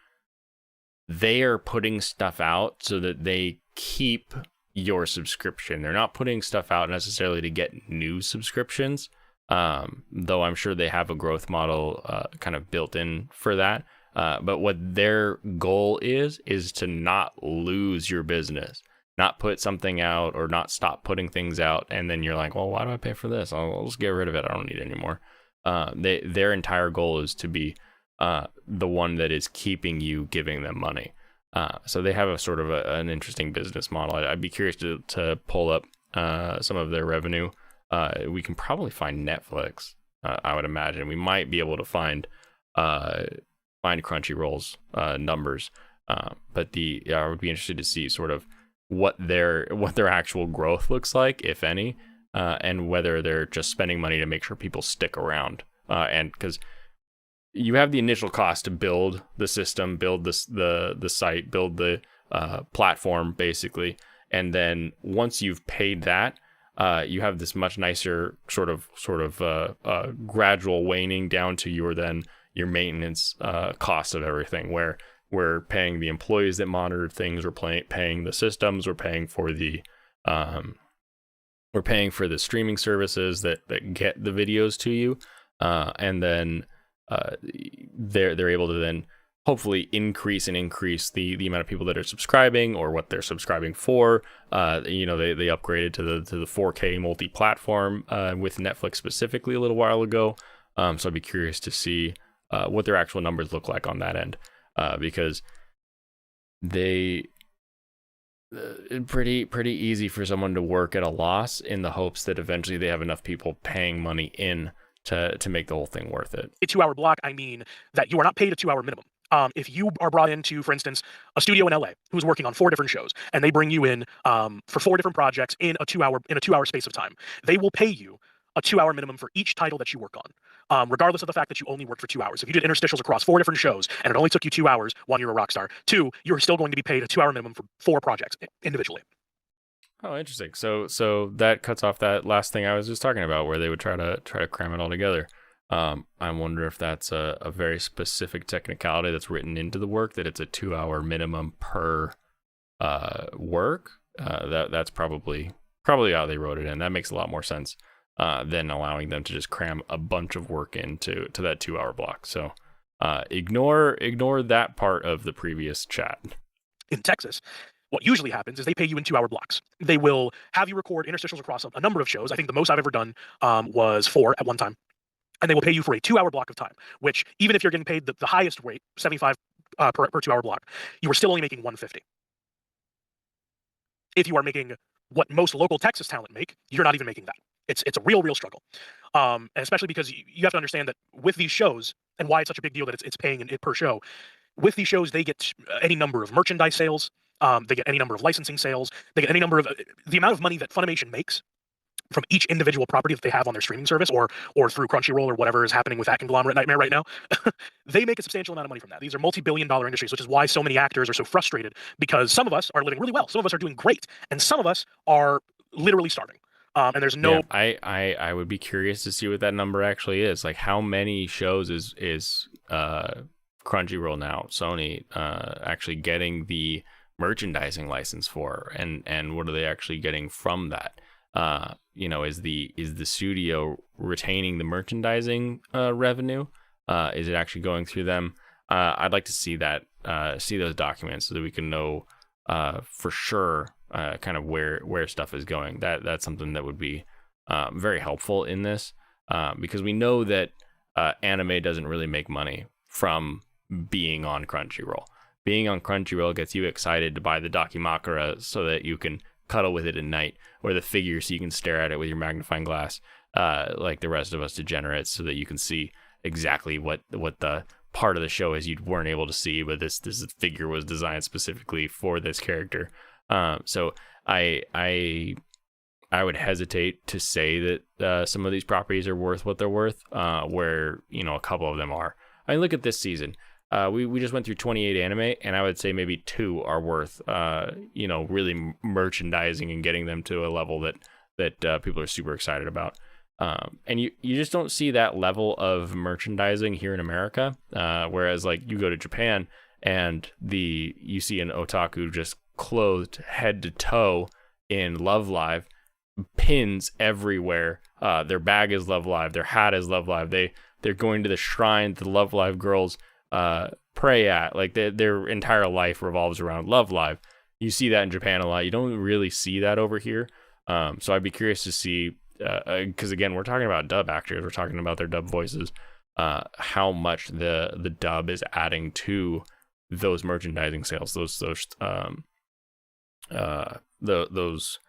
Speaker 1: they are putting stuff out so that they keep your subscription. They're not putting stuff out necessarily to get new subscriptions, though I'm sure they have a growth model kind of built in for that. But what their goal is to not lose your business, not put something out or not stop putting things out. And then you're like, well, why do I pay for this? I'll just get rid of it. I don't need it anymore. Their entire goal is to be the one that is keeping you giving them money. So they have a sort of an interesting business model. I'd be curious to pull up some of their revenue. We can probably find Netflix. I would imagine we might be able to find Crunchyroll's numbers, but I would be interested to see sort of what their actual growth looks like, if any, and whether they're just spending money to make sure people stick around. And because you have the initial cost to build the system, build the site, build the platform, basically, and then once you've paid that, you have this much nicer sort of gradual waning down to your maintenance cost of everything, where we're paying the employees that monitor things, we're paying the systems, we're paying for the streaming services that get the videos to you, and then they're able to then hopefully increase the amount of people that are subscribing or what they're subscribing for. They upgraded to the 4K multi-platform with Netflix specifically a little while ago. So I'd be curious to see what their actual numbers look like on that end, because they pretty easy for someone to work at a loss in the hopes that eventually they have enough people paying money in to make the whole thing worth it.
Speaker 3: a 2-hour block, I mean that you are not paid a 2-hour minimum. If you are brought into, for instance, a studio in LA who's working on 4 different shows, and they bring you in for 4 different projects in a 2-hour space of time, they will pay you a 2-hour minimum for each title that you work on, regardless of the fact that you only worked for 2 hours. If you did interstitials across 4 different shows and it only took you 2 hours, 1, you're a rock star. 2, you're still going to be paid a 2-hour minimum for 4 projects individually.
Speaker 1: Oh, interesting. So that cuts off that last thing I was just talking about, where they would try to cram it all together. I wonder if that's a very specific technicality that's written into the work, that it's a 2-hour minimum per work. That's probably how they wrote it in. That makes a lot more sense than allowing them to just cram a bunch of work into that 2-hour block. So ignore that part of the previous chat.
Speaker 3: In Texas, what usually happens is they pay you in 2-hour blocks. They will have you record interstitials across a number of shows. I think the most I've ever done was 4 at one time. And they will pay you for a 2-hour block of time, which, even if you're getting paid the highest rate, 75 per 2-hour block, you are still only making 150. If you are making what most local Texas talent make, you're not even making that. It's a real struggle, and especially because you have to understand that with these shows, and why it's such a big deal that it's paying it per show. With these shows, they get any number of merchandise sales, they get any number of licensing sales, they get any number of the amount of money that Funimation makes from each individual property that they have on their streaming service, or through Crunchyroll, or whatever is happening with that conglomerate nightmare right now. They make a substantial amount of money from that. These are multi-billion-dollar industries, which is why so many actors are so frustrated, because some of us are living really well, some of us are doing great, and some of us are literally starving. And there's no.
Speaker 1: Yeah, I would be curious to see what that number actually is. Like, how many shows is Crunchyroll now, Sony, actually getting the merchandising license for, and what are they actually getting from that? Is the studio retaining the merchandising revenue? Is it actually going through them? I'd like to see that, see those documents, so that we can know for sure kind of where stuff is going. That's something that would be very helpful in this, because we know that anime doesn't really make money from being on Crunchyroll. being on Crunchyroll gets you excited to buy the Dakimakura so that you can cuddle with it at night, or the figure so you can stare at it with your magnifying glass, like the rest of us degenerates, so that you can see exactly what the part of the show is you weren't able to see, but this figure was designed specifically for this character. So I would hesitate to say that some of these properties are worth what they're worth, where, you know, a couple of them are. I mean, look at this season. We just went through 28 anime, and I would say maybe 2 are worth, you know, really merchandising and getting them to a level that people are super excited about. And you just don't see that level of merchandising here in America. Whereas like you go to Japan and you see an otaku just clothed head to toe in Love Live, pins everywhere. Their bag is Love Live, their hat is Love Live. They're going to the shrine that the Love Live girls pray at. Like their entire life revolves around Love Live. You see that in Japan a lot. You don't really see that over here. So I'd be curious to see, because again, we're talking about dub actors, we're talking about their dub voices, how much the dub is adding to those merchandising sales, those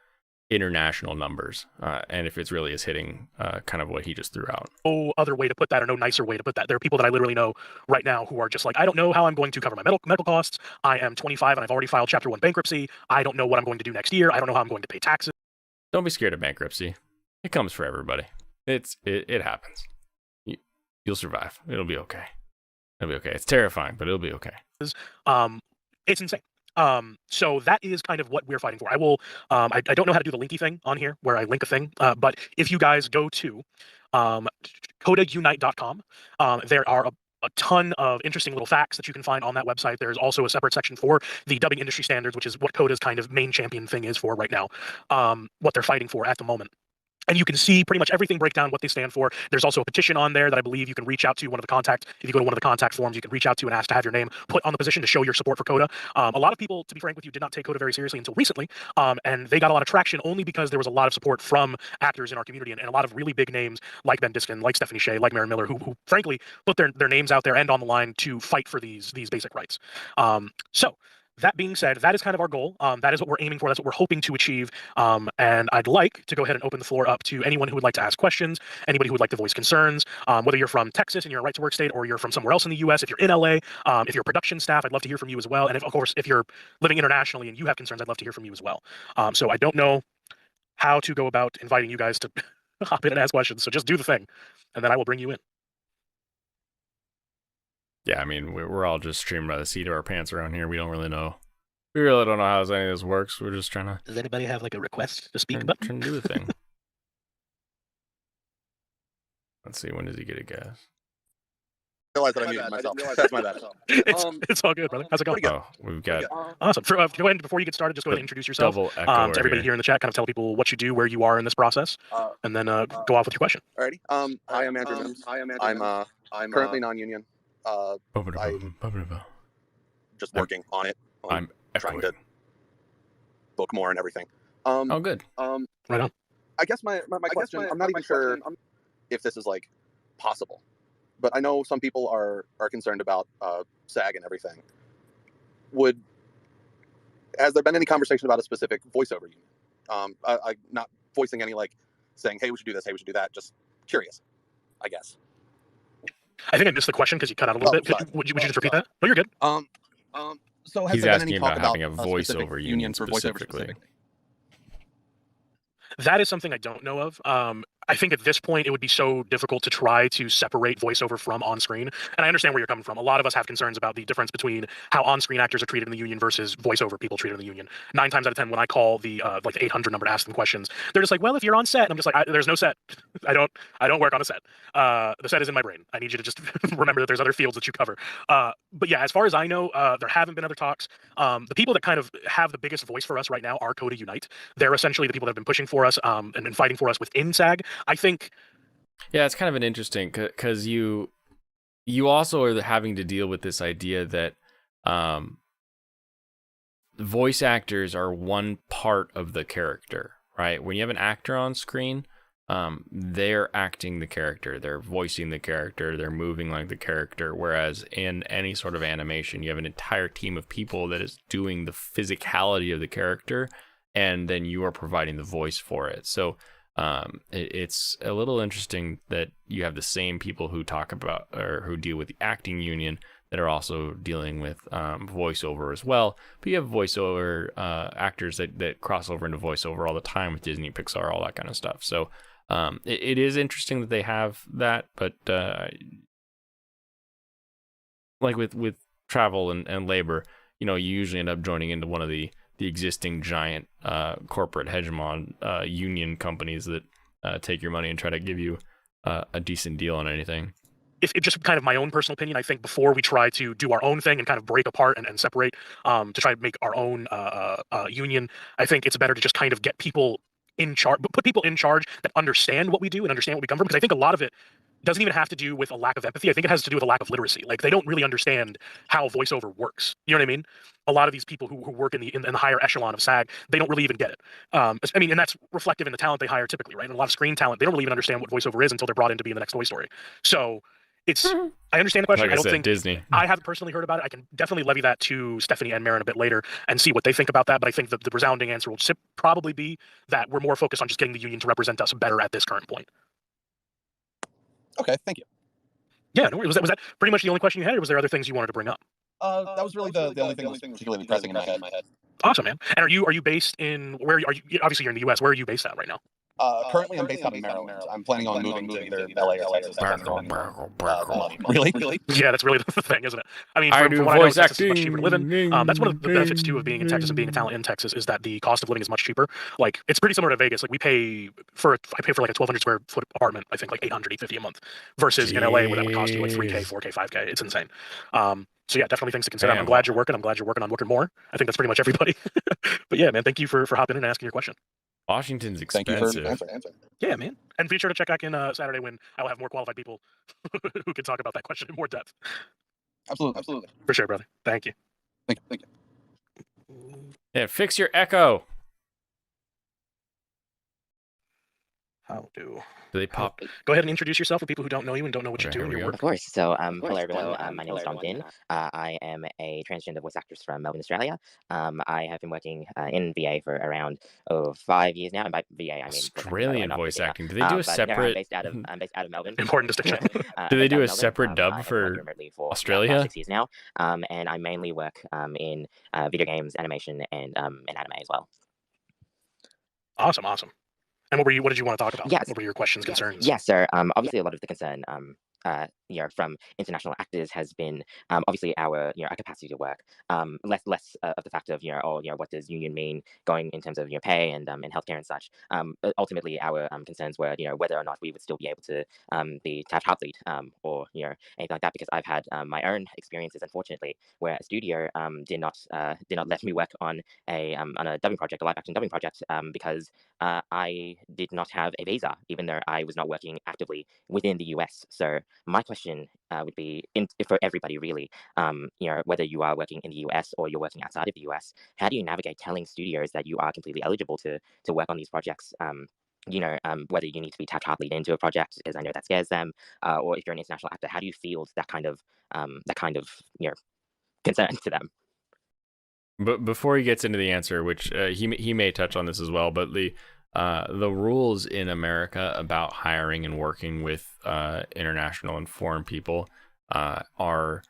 Speaker 1: international numbers, and if it's really is hitting kind of what he just threw out.
Speaker 3: No other way to put that, or no nicer way to put that. There are people that I literally know right now who are just like, I don't know how I'm going to cover my medical costs. I am 25 and I've already filed Chapter 1 bankruptcy. I don't know what I'm going to do next year. I don't know how I'm going to pay taxes.
Speaker 1: Don't be scared of bankruptcy. It comes for everybody. It happens. You'll survive. It'll be okay. It'll be okay. It's terrifying, but it'll be okay.
Speaker 3: It's insane. So that is kind of what we're fighting for. I will, I don't know how to do the linky thing on here where I link a thing, but if you guys go to codaunite.com, there are a ton of interesting little facts that you can find on that website. There's also a separate section for the dubbing industry standards, which is what Coda's kind of main champion thing is for right now, what they're fighting for at the moment. And you can see pretty much everything, break down what they stand for. There's also a petition on there that I believe you can reach out to one of the contact. If you go to one of the contact forms, you can reach out to and ask to have your name put on the position to show your support for Coda. A lot of people, to be frank with you, did not take Coda very seriously until recently. And they got a lot of traction only because there was a lot of support from actors in our community and a lot of really big names like Ben Diskin, like Stephanie Shea, like Marin Miller, who frankly put their names out there and on the line to fight for these basic rights. So that being said, that is kind of our goal. That is what we're aiming for. That's what we're hoping to achieve. And I'd like to go ahead and open the floor up to anyone who would like to ask questions, anybody who would like to voice concerns, whether you're from Texas and you're a right-to-work state, or you're from somewhere else in the U.S., if you're in L.A., if you're production staff, I'd love to hear from you as well. And of course, if you're living internationally and you have concerns, I'd love to hear from you as well. So I don't know how to go about inviting you guys to hop in and ask questions. So just do the thing, and then I will bring you in.
Speaker 1: Yeah, I mean, we're all just streaming by the seat of our pants around here. We really don't know how any of this works. We're just trying to...
Speaker 3: Does anybody have like a request to speak
Speaker 1: trying
Speaker 3: button?
Speaker 1: to do the thing. Let's see, when does he get a guess?
Speaker 4: I realized that I muted myself. That's my bad.
Speaker 3: It's all good, brother. How's it going?
Speaker 1: Oh, we've got
Speaker 3: Awesome. Go ahead, before you get started, just go ahead and introduce yourself
Speaker 1: double echo
Speaker 3: to everybody here in the chat. Kind of tell people what you do, where you are in this process, and then go off with your question.
Speaker 4: Alrighty. Hi, I'm Andrew Mims. I'm currently non-union. Just working on it.
Speaker 1: I'm
Speaker 4: trying to book more and everything.
Speaker 1: Oh, good.
Speaker 3: Right on.
Speaker 4: I guess my question, I'm not even sure if this is like possible, but I know some people are concerned about SAG and everything. Has there been any conversation about a specific voiceover union? I not voicing any like saying, hey, we should do this, hey, we should do that. Just curious, I guess.
Speaker 3: I think I missed the question because you cut out a little bit. Would you just repeat that? No, you're good.
Speaker 4: So has
Speaker 1: He's
Speaker 4: there been
Speaker 1: asking
Speaker 4: any talk
Speaker 1: about having a voiceover union
Speaker 4: for voiceover
Speaker 1: specifically.
Speaker 3: That is something I don't know of. I think at this point it would be so difficult to try to separate voiceover from on-screen. And I understand where you're coming from. A lot of us have concerns about the difference between how on-screen actors are treated in the union versus voiceover people treated in the union. 9 times out of 10, when I call the like the 800 number to ask them questions, they're just like, "Well, if you're on set," and I'm just like, "There's no set. I don't work on a set. The set is in my brain. I need you to just remember that there's other fields that you cover." But yeah, as far as I know, there haven't been other talks. The people that kind of have the biggest voice for us right now are Coda Unite. They're essentially the people that have been pushing for us and fighting for us within SAG. I think.
Speaker 1: Yeah, it's kind of an interesting because you also are having to deal with this idea that voice actors are one part of the character, right? When you have an actor on screen, they're acting the character, they're voicing the character, they're moving like the character. Whereas in any sort of animation, you have an entire team of people that is doing the physicality of the character, and then you are providing the voice for it. So it's a little interesting that you have the same people who talk about or who deal with the acting union that are also dealing with voiceover as well. But you have voiceover actors that cross over into voiceover all the time with Disney, Pixar, all that kind of stuff. So it is interesting that they have that, but like with travel and labor, you usually end up joining into one of the existing giant corporate hegemon union companies that take your money and try to give you a decent deal on anything.
Speaker 3: If it just kind of my own personal opinion, I think before we try to do our own thing and kind of break apart and separate to try to make our own union, I think it's better to just kind of get people in charge, put people in charge that understand what we do and understand what we come from. Because I think a lot of it doesn't even have to do with a lack of empathy. I think it has to do with a lack of literacy. Like, they don't really understand how voiceover works. You know what I mean? A lot of these people who work in the higher echelon of SAG, they don't really even get it. I mean, and that's reflective in the talent they hire typically, right? And a lot of screen talent, they don't really even understand what voiceover is until they're brought in to be in the next Toy Story. So I understand the question.
Speaker 1: Like I
Speaker 3: don't
Speaker 1: said,
Speaker 3: think
Speaker 1: Disney.
Speaker 3: I haven't personally heard about it. I can definitely levy that to Stephanie and Marin a bit later and see what they think about that. But I think the resounding answer will probably be that we're more focused on just getting the union to represent us better at this current point.
Speaker 4: Okay, thank you.
Speaker 3: Yeah, no worries. Was that pretty much the only question you had, or was there other things you wanted to bring up?
Speaker 4: That was really the only thing that was particularly pressing in my head.
Speaker 3: Awesome, man. And are you based in where are you? Obviously, you're in the U.S. Where are you based at right now?
Speaker 4: Currently, I'm based out of Maryland. I'm planning on moving to either LA or Texas. Really?
Speaker 3: Yeah, that's really the thing, isn't it? I mean,
Speaker 1: I
Speaker 3: from
Speaker 1: do
Speaker 3: what I know,
Speaker 1: voice
Speaker 3: Texas is much cheaper to live
Speaker 1: acting.
Speaker 3: in. That's one of the benefits too of being in Texas and being a talent in Texas is that the cost of living is much cheaper. Like, it's pretty similar to Vegas. Like, I pay for like a 1,200 square foot apartment. I think like $850 a month, versus in LA where that would cost you like $3K, $4K, $5K. It's insane. So yeah, definitely things to consider.
Speaker 1: Damn.
Speaker 3: I'm glad you're working. I'm glad you're working on working more. I think that's pretty much everybody. But yeah, man, thank you for hopping in and asking your question.
Speaker 1: Washington's
Speaker 4: Thank you
Speaker 1: expensive.
Speaker 4: for answering.
Speaker 3: Yeah, man. And be sure to check back in Saturday when I will have more qualified people who can talk about that question in more depth.
Speaker 4: Absolutely.
Speaker 3: For sure, brother. Thank you.
Speaker 4: Thank you.
Speaker 1: Yeah, fix your echo.
Speaker 2: How do?
Speaker 1: Do they pop?
Speaker 3: Go ahead and introduce yourself for people who don't know you and don't know what you
Speaker 1: Okay,
Speaker 3: do
Speaker 1: here
Speaker 3: and
Speaker 1: we
Speaker 3: your
Speaker 1: go.
Speaker 3: work.
Speaker 5: Of course. So, hello everyone. My name is Dom Din. I am a transgender voice actress from Melbourne, Australia. I have been working in VA for around 5 years now, and by VA I mean
Speaker 1: Australian voice
Speaker 5: VA.
Speaker 1: acting. Do they do a
Speaker 5: But,
Speaker 1: separate?
Speaker 5: I'm based out of Melbourne.
Speaker 3: Important distinction.
Speaker 1: Do they
Speaker 5: based
Speaker 1: do
Speaker 5: out
Speaker 1: a
Speaker 5: of Melbourne.
Speaker 1: separate dub
Speaker 5: I have been
Speaker 1: for
Speaker 5: working remotely for
Speaker 1: Australia?
Speaker 5: about 6 years now, and I mainly work in video games, animation, and anime as well.
Speaker 3: Awesome. And what did you want to talk about?
Speaker 5: Yes.
Speaker 3: What were your questions, concerns?
Speaker 5: Yes, sir. Obviously, a lot of the concern, from international actors has been obviously our capacity to work. Less of the fact of what does union mean going in terms of pay and healthcare and such. But ultimately, our concerns were whether or not we would still be able to be Taft Hartley or anything like that, because I've had my own experiences, unfortunately, where a studio did not let me work on a dubbing project, a live action dubbing project, because I did not have a visa, even though I was not working actively within the US. So my question would be for everybody really, whether you are working in the US or you're working outside of the US, how do you navigate telling studios that you are completely eligible to work on these projects? Whether you need to be Taft Hartley into a project, because I know that scares them, or if you're an international actor, how do you field that kind of concern to them?
Speaker 1: But before he gets into the answer, which he may touch on this as well, but the rules in America about hiring and working with international and foreign people are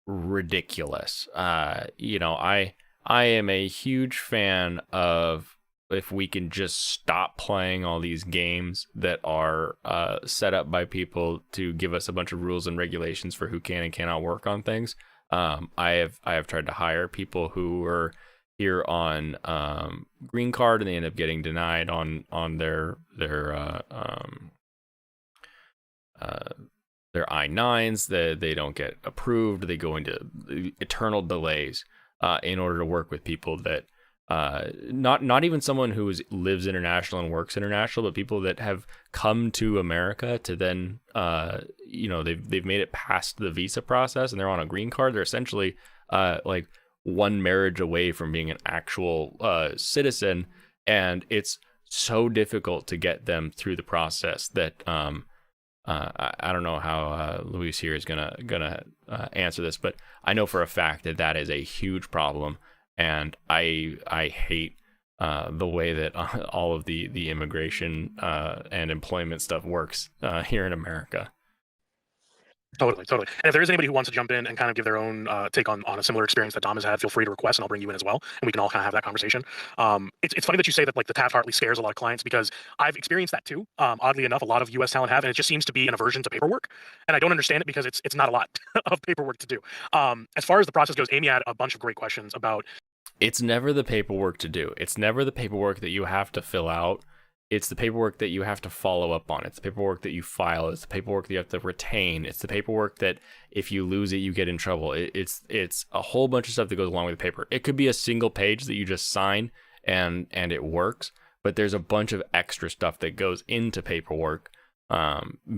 Speaker 1: ridiculous. I am a huge fan of if we can just stop playing all these games that are set up by people to give us a bunch of rules and regulations for who can and cannot work on things. I have tried to hire people who are here on green card and they end up getting denied on their I-9s, that they don't get approved. They go into eternal delays in order to work with people that not even someone who lives international and works international, but people that have come to America to then they've made it past the visa process and they're on a green card. They're essentially like one marriage away from being an actual citizen, and it's so difficult to get them through the process that I don't know how Luis here is gonna answer this, but I know for a fact that that is a huge problem, and I hate the way that all of the immigration and employment stuff works here in America.
Speaker 3: Totally. And if there is anybody who wants to jump in and kind of give their own take on a similar experience that Dom has had, feel free to request, and I'll bring you in as well, and we can all kind of have that conversation. It's funny that you say that like the Taft-Hartley scares a lot of clients, because I've experienced that too. Oddly enough, a lot of U.S. talent have, and it just seems to be an aversion to paperwork, and I don't understand it because it's not a lot of paperwork to do. As far as the process goes, Amy had a bunch of great questions about.
Speaker 1: It's never the paperwork to do. It's never the paperwork that you have to fill out. It's the paperwork that you have to follow up on. It's the paperwork that you file. It's the paperwork that you have to retain. It's the paperwork that if you lose it, you get in trouble. It's a whole bunch of stuff that goes along with the paper. It could be a single page that you just sign and it works, but there's a bunch of extra stuff that goes into paperwork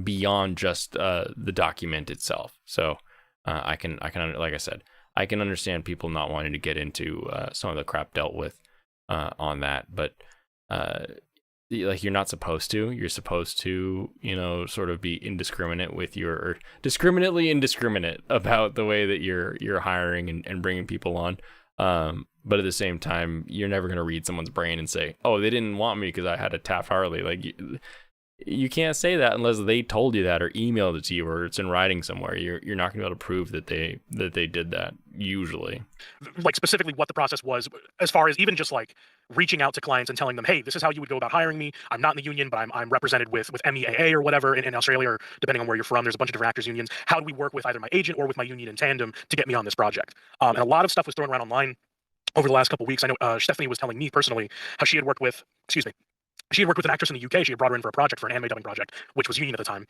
Speaker 1: beyond just the document itself. So I can, like I said, I can understand people not wanting to get into some of the crap dealt with on that, but like you're not supposed to. You're supposed to, sort of be indiscriminate with or discriminately indiscriminate about the way that you're hiring and bringing people on. But at the same time, you're never going to read someone's brain and say, oh, they didn't want me because I had a Taft-Hartley. Like you can't say that unless they told you that or emailed it to you or it's in writing somewhere. You're not going to be able to prove that they did that usually.
Speaker 3: Like specifically what the process was, as far as even just like reaching out to clients and telling them, hey, this is how you would go about hiring me. I'm not in the union, but I'm represented with MEAA or whatever in Australia, or depending on where you're from, there's a bunch of different actors unions. How do we work with either my agent or with my union in tandem to get me on this project? And a lot of stuff was thrown around online over the last couple of weeks. I know Stephanie was telling me personally how she had worked with, she had worked with an actress in the UK. She had brought her in for a project, for an anime dubbing project, which was union at the time.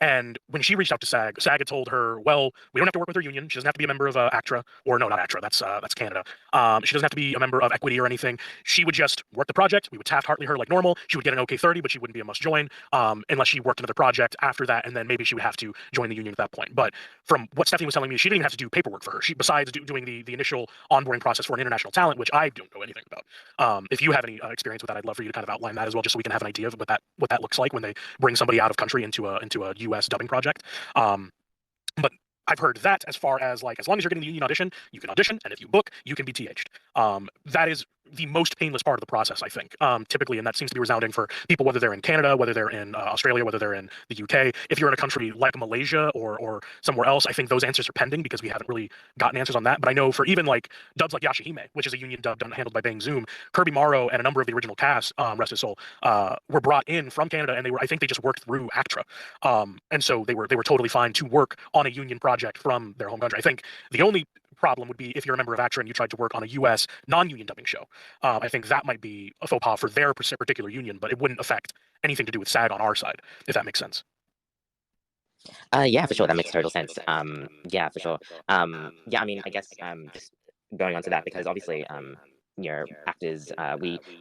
Speaker 3: And when she reached out to SAG had told her, well, we don't have to work with her union. She doesn't have to be a member of ACTRA, or no, not ACTRA. That's Canada. She doesn't have to be a member of Equity or anything. She would just work the project. We would Taft-Hartley her like normal. She would get an OK 30, but she wouldn't be a must join unless she worked another project after that, and then maybe she would have to join the union at that point. But from what Stephanie was telling me, she didn't even have to do paperwork for her. She, besides doing the initial onboarding process for an international talent, which I don't know anything about. If you have any experience with that, I'd love for you to kind of outline that as well, just so we can have an idea of what that looks like when they bring somebody out of country into a US dubbing project. But I've heard that as far as like, as long as you're getting the union audition, you can audition, and if you book, you can be TH'd. That is the most painless part of the process, I think, typically, and that seems to be resounding for people, whether they're in Canada, whether they're in Australia, whether they're in the UK. If you're in a country like Malaysia or somewhere else, I think those answers are pending because we haven't really gotten answers on that. But I know for even like dubs like Yashahime, which is a union dub handled by Bang Zoom, Kirby Morrow and a number of the original cast, rest his soul, were brought in from Canada, and I think they just worked through ACTRA, and so they were totally fine to work on a union project from their home country. I think the only problem would be if you're a member of ACTRA and you tried to work on a U.S. non-union dubbing show. I think that might be a faux pas for their particular union, but it wouldn't affect anything to do with SAG on our side, if that makes sense.
Speaker 5: Yeah, for sure. That makes total sense. Yeah, for sure. Yeah, I mean, I guess just going on to that, because obviously, actors,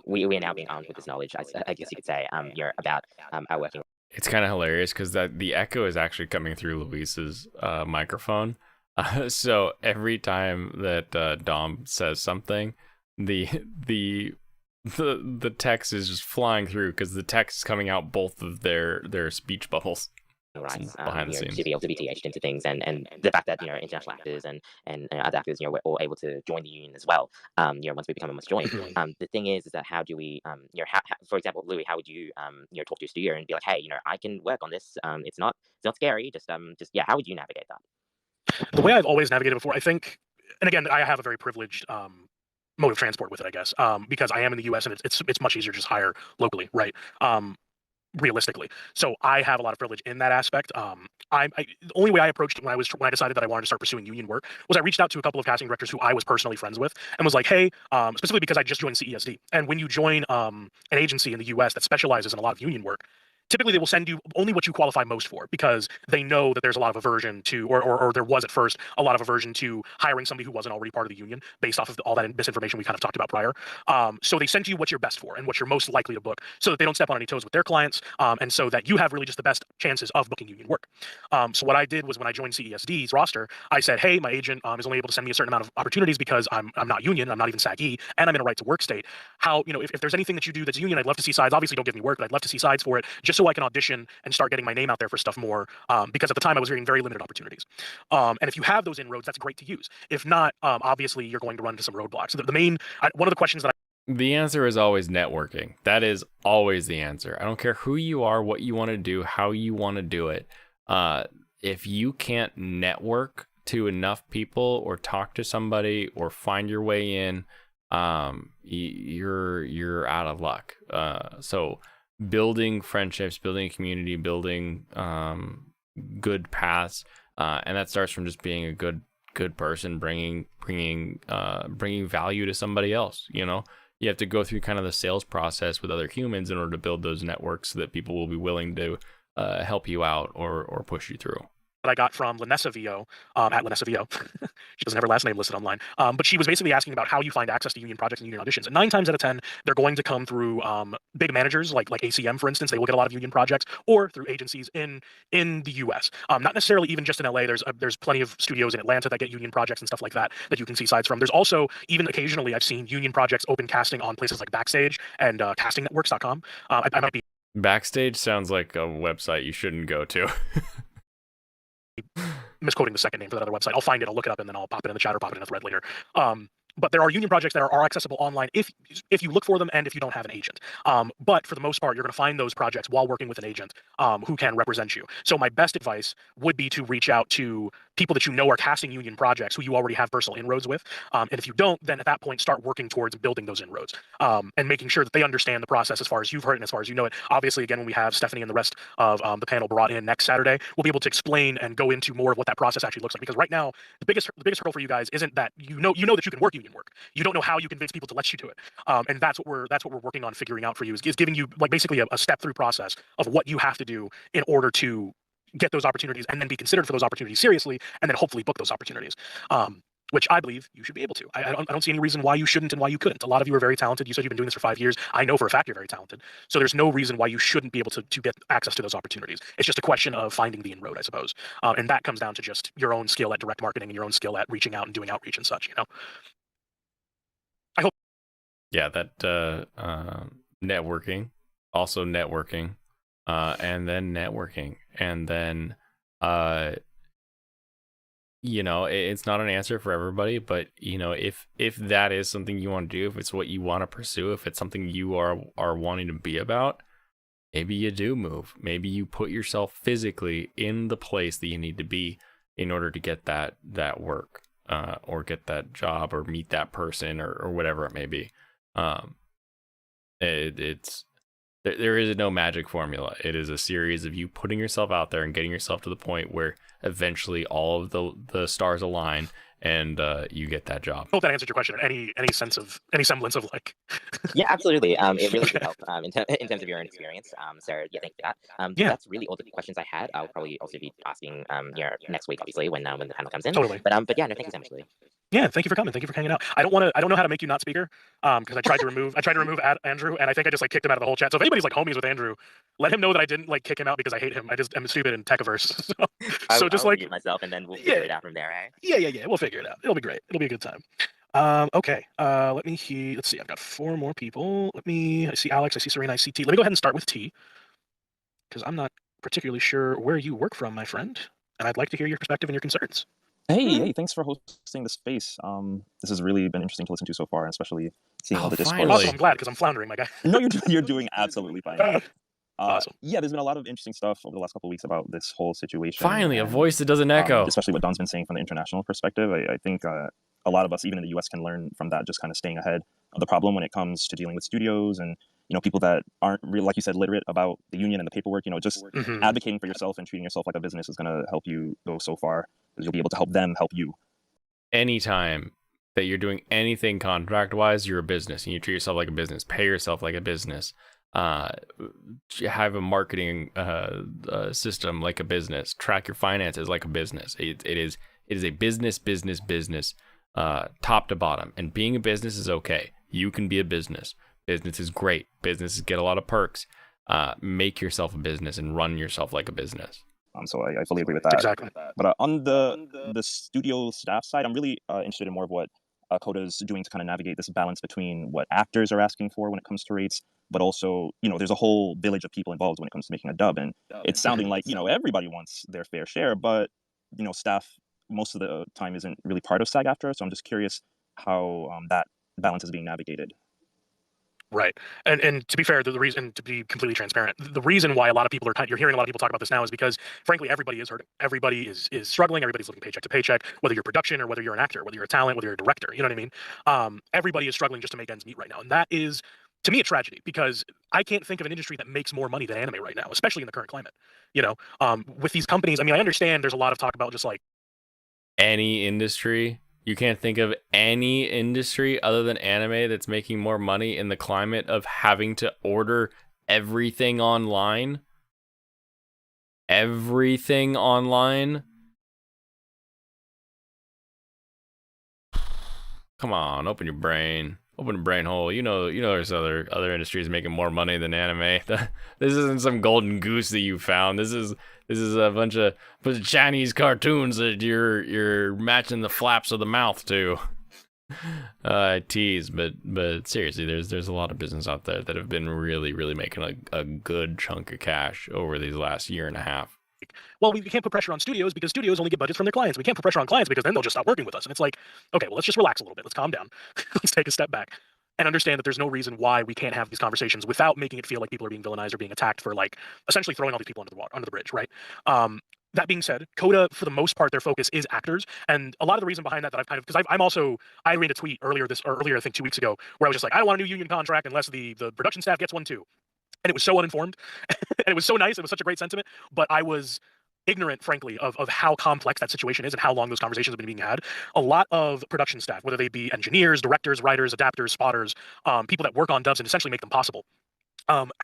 Speaker 5: we are now being armed with this knowledge, I guess you could say, about our working.
Speaker 1: It's kind of hilarious because the echo is actually coming through Luis's microphone. So every time that Dom says something, the text is just flying through because the text is coming out both of their speech bubbles.
Speaker 5: Right,
Speaker 1: behind the scenes.
Speaker 5: To be able to be TH'd into things, and the fact that international actors and other actors, we're all able to join the union as well. Once we become a must join. The thing is that how do we, how, for example, Louis, how would you, talk to your studio and be like, hey, I can work on this. It's not scary. Just how would you navigate that?
Speaker 3: The way I've always navigated before, I think, and again, I have a very privileged mode of transport with it, I guess, because I am in the U.S. and it's much easier to just hire locally, right? Realistically, so I have a lot of privilege in that aspect. The only way I approached it when I decided that I wanted to start pursuing union work was I reached out to a couple of casting directors who I was personally friends with and was like, hey, specifically because I just joined CESD, and when you join an agency in the U.S. that specializes in a lot of union work, typically they will send you only what you qualify most for, because they know that there's a lot of aversion to, or there was at first a lot of aversion to hiring somebody who wasn't already part of the union based off of all that misinformation we kind of talked about prior. So they send you what you're best for and what you're most likely to book, so that they don't step on any toes with their clients, and so that you have really just the best chances of booking union work. So what I did was, when I joined CESD's roster, I said, hey, my agent is only able to send me a certain amount of opportunities because I'm not union, I'm not even SAG-E, and I'm in a right to work state. How, if there's anything that you do that's union, I'd love to see sides. Obviously, don't give me work, but I'd love to see sides for it, just so I can audition and start getting my name out there for stuff more, because at the time I was getting very limited opportunities. And if you have those inroads, that's great to use. If not, obviously you're going to run into some roadblocks. So one of the questions that
Speaker 1: The answer is always networking. That is always the answer. I don't care who you are, what you want to do, how you want to do it. If you can't network to enough people, or talk to somebody, or find your way in, you're out of luck. So building friendships, building a community, building good paths, and that starts from just being a good person, bringing value to somebody else. You have to go through kind of the sales process with other humans in order to build those networks, so that people will be willing to help you out or push you through.
Speaker 3: I got from Lanessa Vio, at Lanessa Vio. She doesn't have her last name listed online. But she was basically asking about how you find access to union projects and union auditions. And 9 times out of 10, they're going to come through big managers like ACM, for instance. They will get a lot of union projects, or through agencies in the US. Not necessarily even just in LA. There's plenty of studios in Atlanta that get union projects and stuff like that you can see sides from. There's also, even occasionally, I've seen union projects open casting on places like Backstage and castingnetworks.com. I might be
Speaker 1: Backstage sounds like a website you shouldn't go to.
Speaker 3: misquoting the second name for that other website. I'll find it, I'll look it up, and then I'll pop it in the chat or pop it in a thread later. But there are union projects that are accessible online if you look for them, and if you don't have an agent. But for the most part, you're going to find those projects while working with an agent who can represent you. So my best advice would be to reach out to people that you know are casting union projects, who you already have personal inroads with. And if you don't, then at that point, start working towards building those inroads, and making sure that they understand the process as far as you've heard and as far as you know it. Obviously, again, when we have Stephanie and the rest of the panel brought in next Saturday, we'll be able to explain and go into more of what that process actually looks like. Because right now, the biggest hurdle for you guys isn't that you know that you can work union work. You don't know how you convince people to let you do it. And that's what we're working on figuring out for you, is giving you basically a step through process of what you have to do in order to get those opportunities, and then be considered for those opportunities seriously, and then hopefully book those opportunities. Which I believe you should be able to. I don't see any reason why you shouldn't and why you couldn't. A lot of you are very talented. You said you've been doing this for 5 years. I know for a fact you're very talented. So there's no reason why you shouldn't be able to get access to those opportunities. It's just a question of finding the inroad, I suppose. And that comes down to just your own skill at direct marketing and your own skill at reaching out and doing outreach and such, I hope.
Speaker 1: Yeah, that networking, also networking, and then networking, and then it's not an answer for everybody, but if that is something you want to do, if it's what you want to pursue, if it's something you are wanting to be about, maybe you do move. Maybe you put yourself physically in the place that you need to be in order to get that work, or get that job, or meet that person, or whatever it may be. There is no magic formula. It is a series of you putting yourself out there and getting yourself to the point where eventually all of the stars align, and you get that job.
Speaker 3: I hope that answered your question in any semblance of like.
Speaker 5: Yeah, absolutely. It really did help in terms of your own experience. So yeah, thank you for that.
Speaker 3: Yeah.
Speaker 5: That's really all the questions I had. I'll probably also be asking next week, obviously, when the panel comes in.
Speaker 3: Totally.
Speaker 5: But yeah, no, thank you so much, Lee.
Speaker 3: Yeah, thank you for coming. Thank you for hanging out. I don't know how to make you not speaker, because I tried to remove Andrew, and I think I just kicked him out of the whole chat. So if anybody's homies with Andrew, let him know that I didn't kick him out because I hate him. I just am stupid in techiverse. So just
Speaker 5: I'll mute myself, and then we'll figure it out from there, eh?
Speaker 3: Yeah. We'll figure it out. It'll be great. It'll be a good time. Okay. Let's see. I've got 4 more people. I see Alex. I see Serena. I see T. Let me go ahead and start with T, because I'm not particularly sure where you work from, my friend, and I'd like to hear your perspective and your concerns.
Speaker 6: Hey, thanks for hosting the space. This has really been interesting to listen to so far, and especially seeing all the discourse.
Speaker 1: finally.
Speaker 3: Awesome. I'm glad, because I'm floundering, my guy.
Speaker 6: No, you're doing absolutely fine.
Speaker 3: Awesome.
Speaker 6: Yeah, there's been a lot of interesting stuff over the last couple of weeks about this whole situation.
Speaker 1: Finally, a
Speaker 6: and,
Speaker 1: voice that doesn't echo.
Speaker 6: especially what Don's been saying from the international perspective. I think a lot of us, even in the US, can learn from that, just kind of staying ahead of the problem when it comes to dealing with studios and people that aren't really, like you said, literate about the union and the paperwork. Just advocating for yourself and treating yourself like a business is going to help you go so far, because you'll be able to help them help you.
Speaker 1: Anytime that you're doing anything contract wise, you're a business, and you treat yourself like a business, pay yourself like a business. have a marketing system like a business. Track your finances like a business. It is a business, top to bottom. And being a business is okay. You can be a business. Business is great. Businesses get a lot of perks. Make yourself a business and run yourself like a business.
Speaker 6: So I fully agree with that.
Speaker 3: Exactly.
Speaker 6: But on the studio staff side, I'm really interested in more of what Coda is doing to kind of navigate this balance between what actors are asking for when it comes to rates, but also, there's a whole village of people involved when it comes to making a dub. And it's sounding like, everybody wants their fair share, but, staff most of the time isn't really part of SAG-AFTRA. So I'm just curious how that balance is being navigated.
Speaker 3: Right. And to be fair, the reason, to be completely transparent, the reason why a lot of people you're hearing a lot of people talk about this now is because, frankly, everybody is hurting. Everybody is struggling. Everybody's living paycheck to paycheck, whether you're production or whether you're an actor, whether you're a talent, whether you're a director. You know what I mean? Everybody is struggling just to make ends meet right now. And that is, to me, a tragedy, because I can't think of an industry that makes more money than anime right now, especially in the current climate. With these companies, I mean, I understand there's a lot of talk about just like
Speaker 1: any industry. You can't think of any industry other than anime that's making more money in the climate of having to order everything online. Everything online. Come on, open your brain. Open a brain hole. There's other industries making more money than anime. This isn't some golden goose that you found. This is a bunch of Chinese cartoons that you're matching the flaps of the mouth to. I tease, but seriously, there's a lot of business out there that have been really, really making a good chunk of cash over these last year and a half.
Speaker 3: Well, we can't put pressure on studios because studios only get budgets from their clients. We can't put pressure on clients because then they'll just stop working with us. And it's like, okay, well, let's just relax a little bit. Let's calm down. Let's take a step back and understand that there's no reason why we can't have these conversations without making it feel like people are being villainized or being attacked for essentially throwing all these people under the bridge, right? That being said, Coda, for the most part, their focus is actors. And a lot of the reason behind that I've kind of, because I read a tweet earlier, I think 2 weeks ago, where I was just like, I don't want a new union contract unless the production staff gets one too. And it was so uninformed and it was so nice. It was such a great sentiment, but I was ignorant, frankly, of how complex that situation is and how long those conversations have been being had. A lot of production staff, whether they be engineers, directors, writers, adapters, spotters, people that work on dubs and essentially make them possible,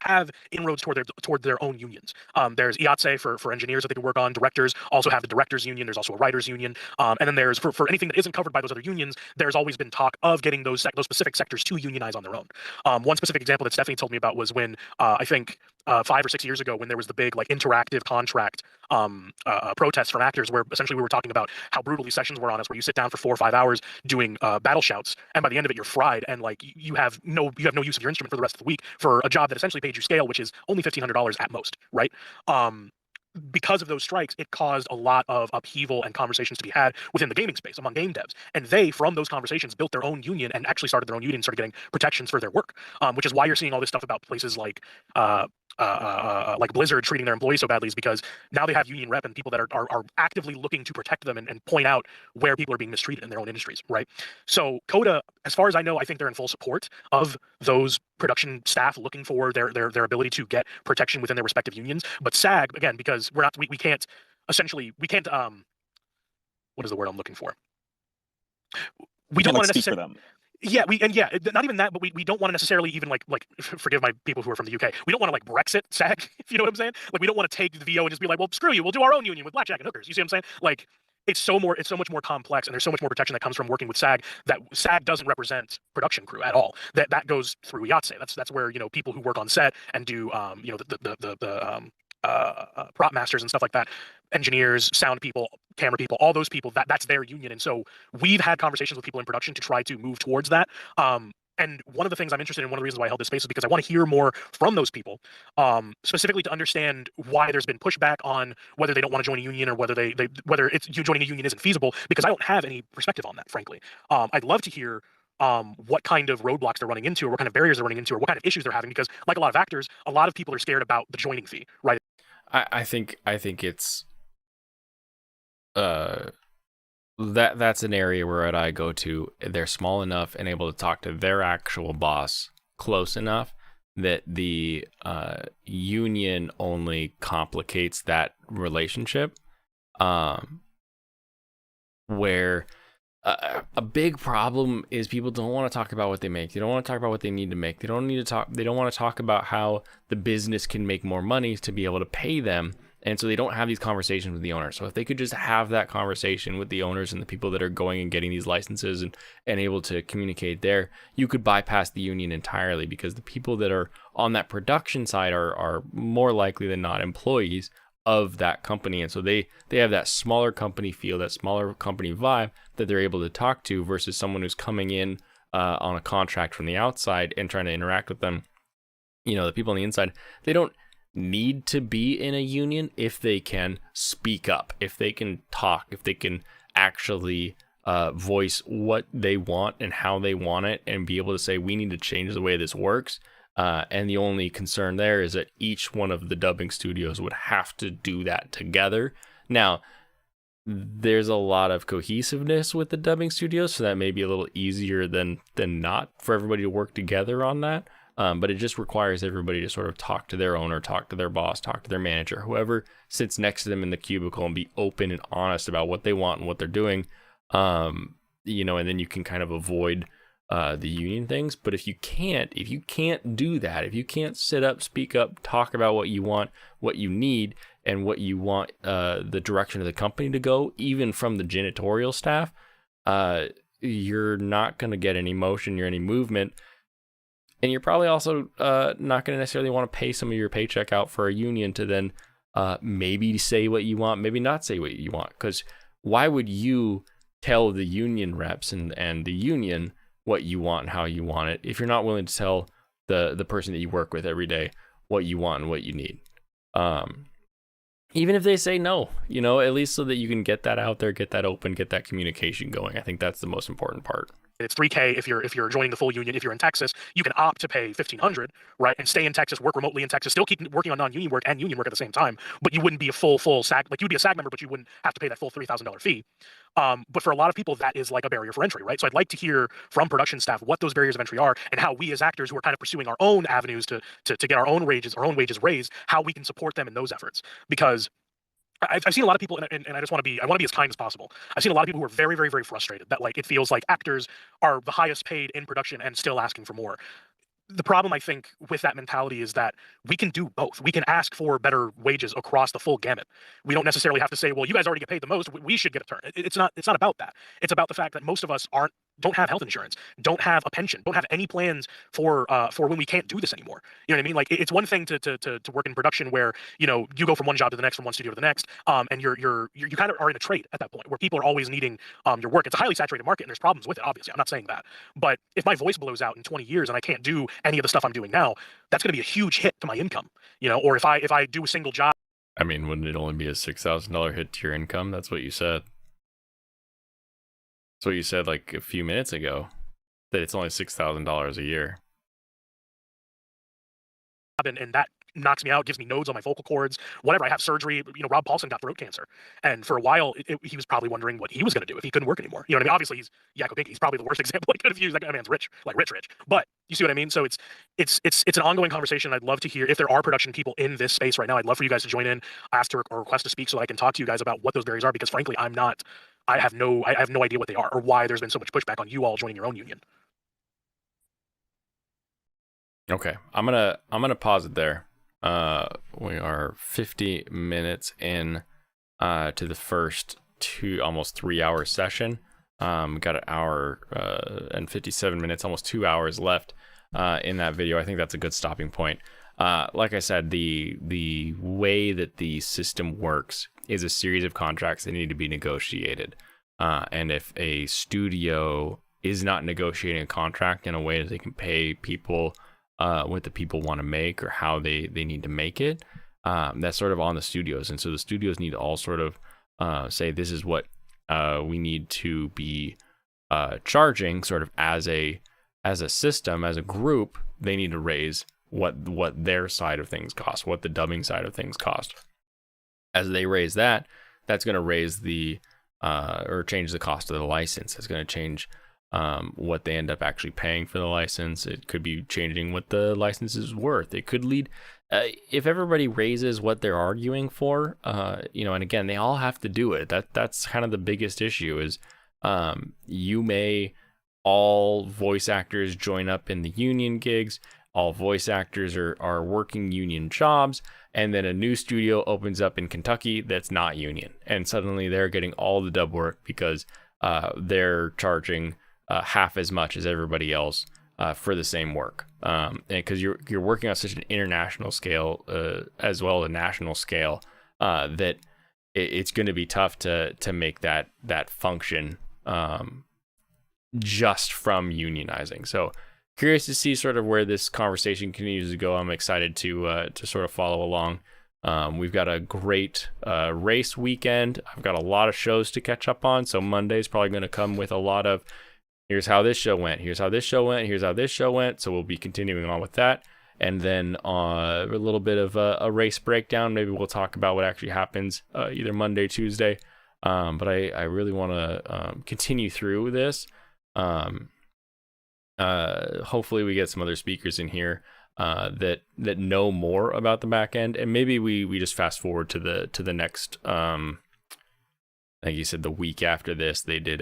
Speaker 3: have inroads toward their own unions. There's IATSE for engineers that they can work on. Directors also have the directors union. There's also a writers union. And then there's for anything that isn't covered by those other unions, there's always been talk of getting those specific sectors to unionize on their own. One specific example that Stephanie told me about was when I think 5 or 6 years ago, when there was the big interactive contract protests from actors, where essentially we were talking about how brutal these sessions were on us, where you sit down for 4 or 5 hours doing battle shouts, and by the end of it you're fried, and you have no use of your instrument for the rest of the week for a job that essentially paid you scale, which is only $1,500 at most, right? Because of those strikes, it caused a lot of upheaval and conversations to be had within the gaming space among game devs. And they, from those conversations, built their own union and actually started their own union and started getting protections for their work, which is why you're seeing all this stuff about places like Blizzard treating their employees so badly, is because now they have union rep and people that are actively looking to protect them and point out where people are being mistreated in their own industries, right? So Coda, as far as I know, I think they're in full support of those production staff looking for their ability to get protection within their respective unions. But SAG, again, because we can't what is the word I'm looking for? We don't want to
Speaker 6: speak for them.
Speaker 3: Yeah, not even that, but we don't want to necessarily even forgive my people who are from the UK. We don't want to Brexit SAG, if you know what I'm saying. We don't want to take the VO and just be like, well, screw you, we'll do our own union with blackjack and hookers. You see what I'm saying? It's so much more complex, and there's so much more protection that comes from working with SAG, that SAG doesn't represent production crew at all. That goes through IATSE. That's where people who work on set and do prop masters and stuff like that, engineers, sound people, camera people, all those people, that's their union. And so we've had conversations with people in production to try to move towards that. And one of the things I'm interested in, one of the reasons why I held this space, is because I want to hear more from those people, specifically to understand why there's been pushback on whether they don't want to join a union, or whether whether it's joining a union isn't feasible, because I don't have any perspective on that, frankly. I'd love to hear what kind of roadblocks they're running into, or what kind of barriers they're running into, or what kind of issues they're having, because like a lot of actors, a lot of people are scared about the joining fee, right?
Speaker 1: I think it's that's an area where I go to. They're small enough and able to talk to their actual boss close enough that the union only complicates that relationship. Where a big problem is people don't want to talk about what they make. They don't want to talk about what they need to make. They don't want to talk about how the business can make more money to be able to pay them. And so they don't have these conversations with the owners. So if they could just have that conversation with the owners and the people that are going and getting these licenses and able to communicate there, you could bypass the union entirely, because the people that are on that production side are more likely than not employees of that company. And so they have that smaller company feel, that smaller company vibe that they're able to talk to, versus someone who's coming in on a contract from the outside and trying to interact with them. You know, the people on the inside, they don't need to be in a union if they can speak up, if they can talk, if they can actually voice what they want and how they want it, and be able to say, we need to change the way this works. And the only concern there is that each one of the dubbing studios would have to do that together. Now, there's a lot of cohesiveness with the dubbing studios, so that may be a little easier than not for everybody to work together on that. But it just requires everybody to sort of talk to their owner, talk to their boss, talk to their manager, whoever sits next to them in the cubicle, and be open and honest about what they want and what they're doing. You know, and then you can kind of avoid the union things. But if you can't do that, if you can't sit up, speak up, talk about what you want, what you need, and what you want the direction of the company to go, even from the janitorial staff, you're not going to get any motion or any movement. And you're probably also not going to necessarily want to pay some of your paycheck out for a union to then maybe say what you want, maybe not say what you want. Because why would you tell the union reps and the union what you want and how you want it if you're not willing to tell the person that you work with every day what you want and what you need? Even if they say no, you know, at least so that you can get that out there, get that open, get that communication going. I think that's the most important part.
Speaker 3: It's $3K if you're joining the full union. If you're in Texas, you can opt to pay $1,500, right, and stay in Texas, work remotely in Texas, still keep working on non-union work and union work at the same time. But you wouldn't be a full SAG, like you'd be a SAG member, but you wouldn't have to pay that full $3,000 fee. But for a lot of people, that is like a barrier for entry, right? So I'd like to hear from production staff what those barriers of entry are, and how we as actors who are kind of pursuing our own avenues to get our own wages raised, how we can support them in those efforts. Because I've seen a lot of people, and I want to be as kind as possible. I've seen a lot of people who are very, very, very frustrated that, like, it feels like actors are the highest paid in production and still asking for more. The problem, I think, with that mentality is that we can do both. We can ask for better wages across the full gamut. We don't necessarily have to say, well, you guys already get paid the most, we should get a turn. It's not about that. It's about the fact that most of us don't have health insurance, don't have a pension, don't have any plans for when we can't do this anymore. You know what I mean? Like, it's one thing to work in production where, you know, you go from one job to the next, from one studio to the next, and you kind of are in a trade at that point where people are always needing your work. It's a highly saturated market, and there's problems with it. Obviously, I'm not saying that, but if my voice blows out in 20 years and I can't do any of the stuff I'm doing now, that's going to be a huge hit to my income. You know, or if I do a single job.
Speaker 1: I mean, wouldn't it only be a $6,000 hit to your income? That's what you said. That's what you said like a few minutes ago, that it's only $6,000 a year.
Speaker 3: And that knocks me out, gives me nodes on my vocal cords, whatever. I have surgery. You know, Rob Paulson got throat cancer, and for a while he was probably wondering what he was going to do if he couldn't work anymore. You know what I mean? Obviously, he's Yakko Pinky. He's probably the worst example I could have used. That man's rich, like rich. But you see what I mean? So it's an ongoing conversation. I'd love to hear if there are production people in this space right now. I'd love for you guys to join in, ask to or request to speak, so I can talk to you guys about what those barriers are. Because frankly, I have no idea what they are or why there's been so much pushback on you all joining your own union.
Speaker 1: Okay, I'm gonna pause it there. We are 50 minutes in to the first almost 3 hour session. We got an hour and 57 minutes, almost 2 hours left in that video. I think that's a good stopping point. Like I said, the way that the system works is a series of contracts that need to be negotiated. And if a studio is not negotiating a contract in a way that they can pay people what the people want to make or how they need to make it, that's sort of on the studios. And so the studios need to all sort of say, this is what we need to be charging, sort of as a system, as a group. They need to raise what their side of things cost, what the dubbing side of things cost. As they raise that, that's going to raise the or change the cost of the license. It's going to change what they end up actually paying for the license. It could be changing what the license is worth. It could lead, if everybody raises what they're arguing for, and again, they all have to do it. That's kind of the biggest issue is you may all voice actors join up in the union gigs. All voice actors are working union jobs, and then a new studio opens up in Kentucky that's not union, and suddenly they're getting all the dub work because they're charging half as much as everybody else for the same work. And because you're working on such an international scale as well as a national scale, that it's going to be tough to make that function just from unionizing. So curious to see sort of where this conversation continues to go. I'm excited to sort of follow along. We've got a great race weekend. I've got a lot of shows to catch up on. So Monday's probably going to come with a lot of, here's how this show went, here's how this show went, here's how this show went. So we'll be continuing on with that. And then a little bit of a race breakdown. Maybe we'll talk about what actually happens either Monday, Tuesday. But I really want to continue through this. Hopefully we get some other speakers in here that know more about the back end, and maybe we just fast forward to the next I think you said the week after this they did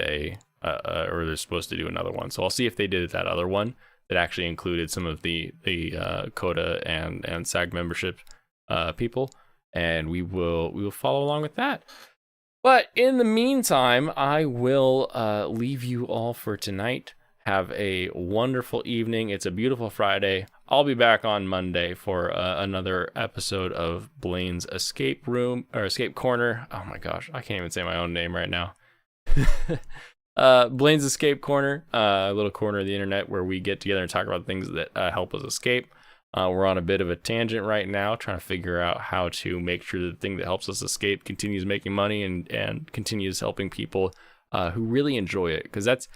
Speaker 1: or they're supposed to do another one. So I'll see if they did that other one that actually included some of the CODA and SAG membership people, and we will follow along with that. But in the meantime, I will leave you all for tonight. Have a wonderful evening. It's a beautiful Friday. I'll be back on Monday for another episode of Blaine's Escape Room or Escape Corner. Oh my gosh, I can't even say my own name right now. Blaine's Escape Corner, a little corner of the internet where we get together and talk about things that help us escape. We're on a bit of a tangent right now, trying to figure out how to make sure the thing that helps us escape continues making money and continues helping people who really enjoy it. Because that's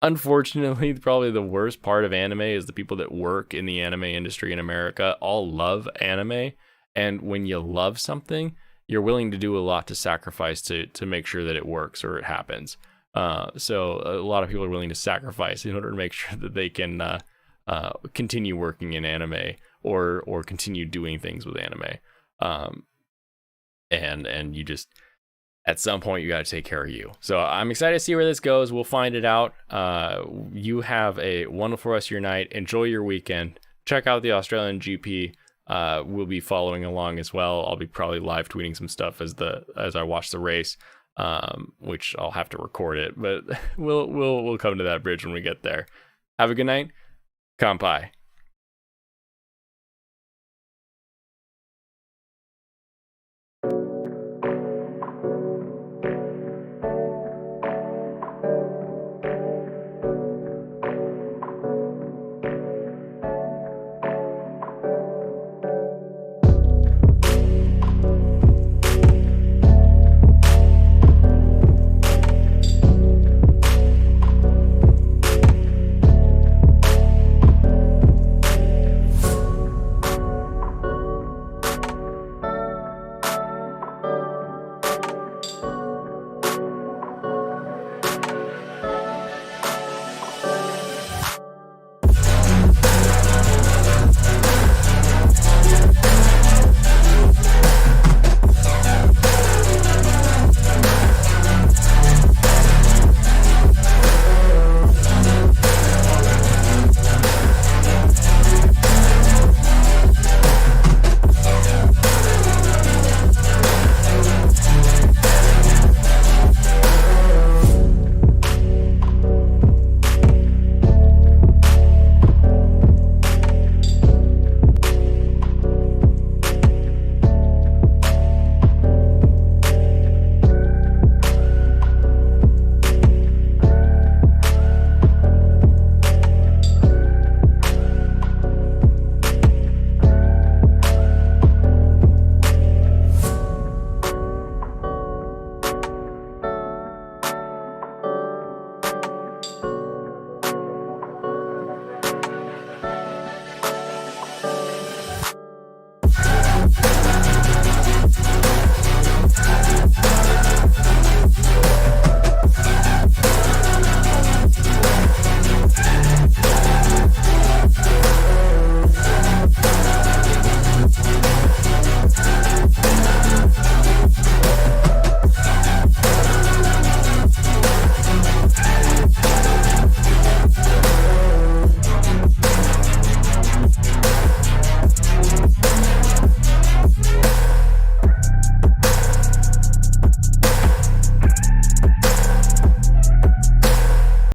Speaker 1: unfortunately probably the worst part of anime is the people that work in the anime industry in America all love anime. And when you love something, you're willing to do a lot to sacrifice to make sure that it works or it happens. So a lot of people are willing to sacrifice in order to make sure that they can continue working in anime or continue doing things with anime. And you just, at some point you got to take care of you. So I'm excited to see where this goes. We'll find it out. You have a wonderful rest of your night. Enjoy your weekend. Check out the Australian GP. We'll be following along as well. I'll be probably live tweeting some stuff as I watch the race, which I'll have to record it, but we'll come to that bridge when we get there. Have a good night. Kampai.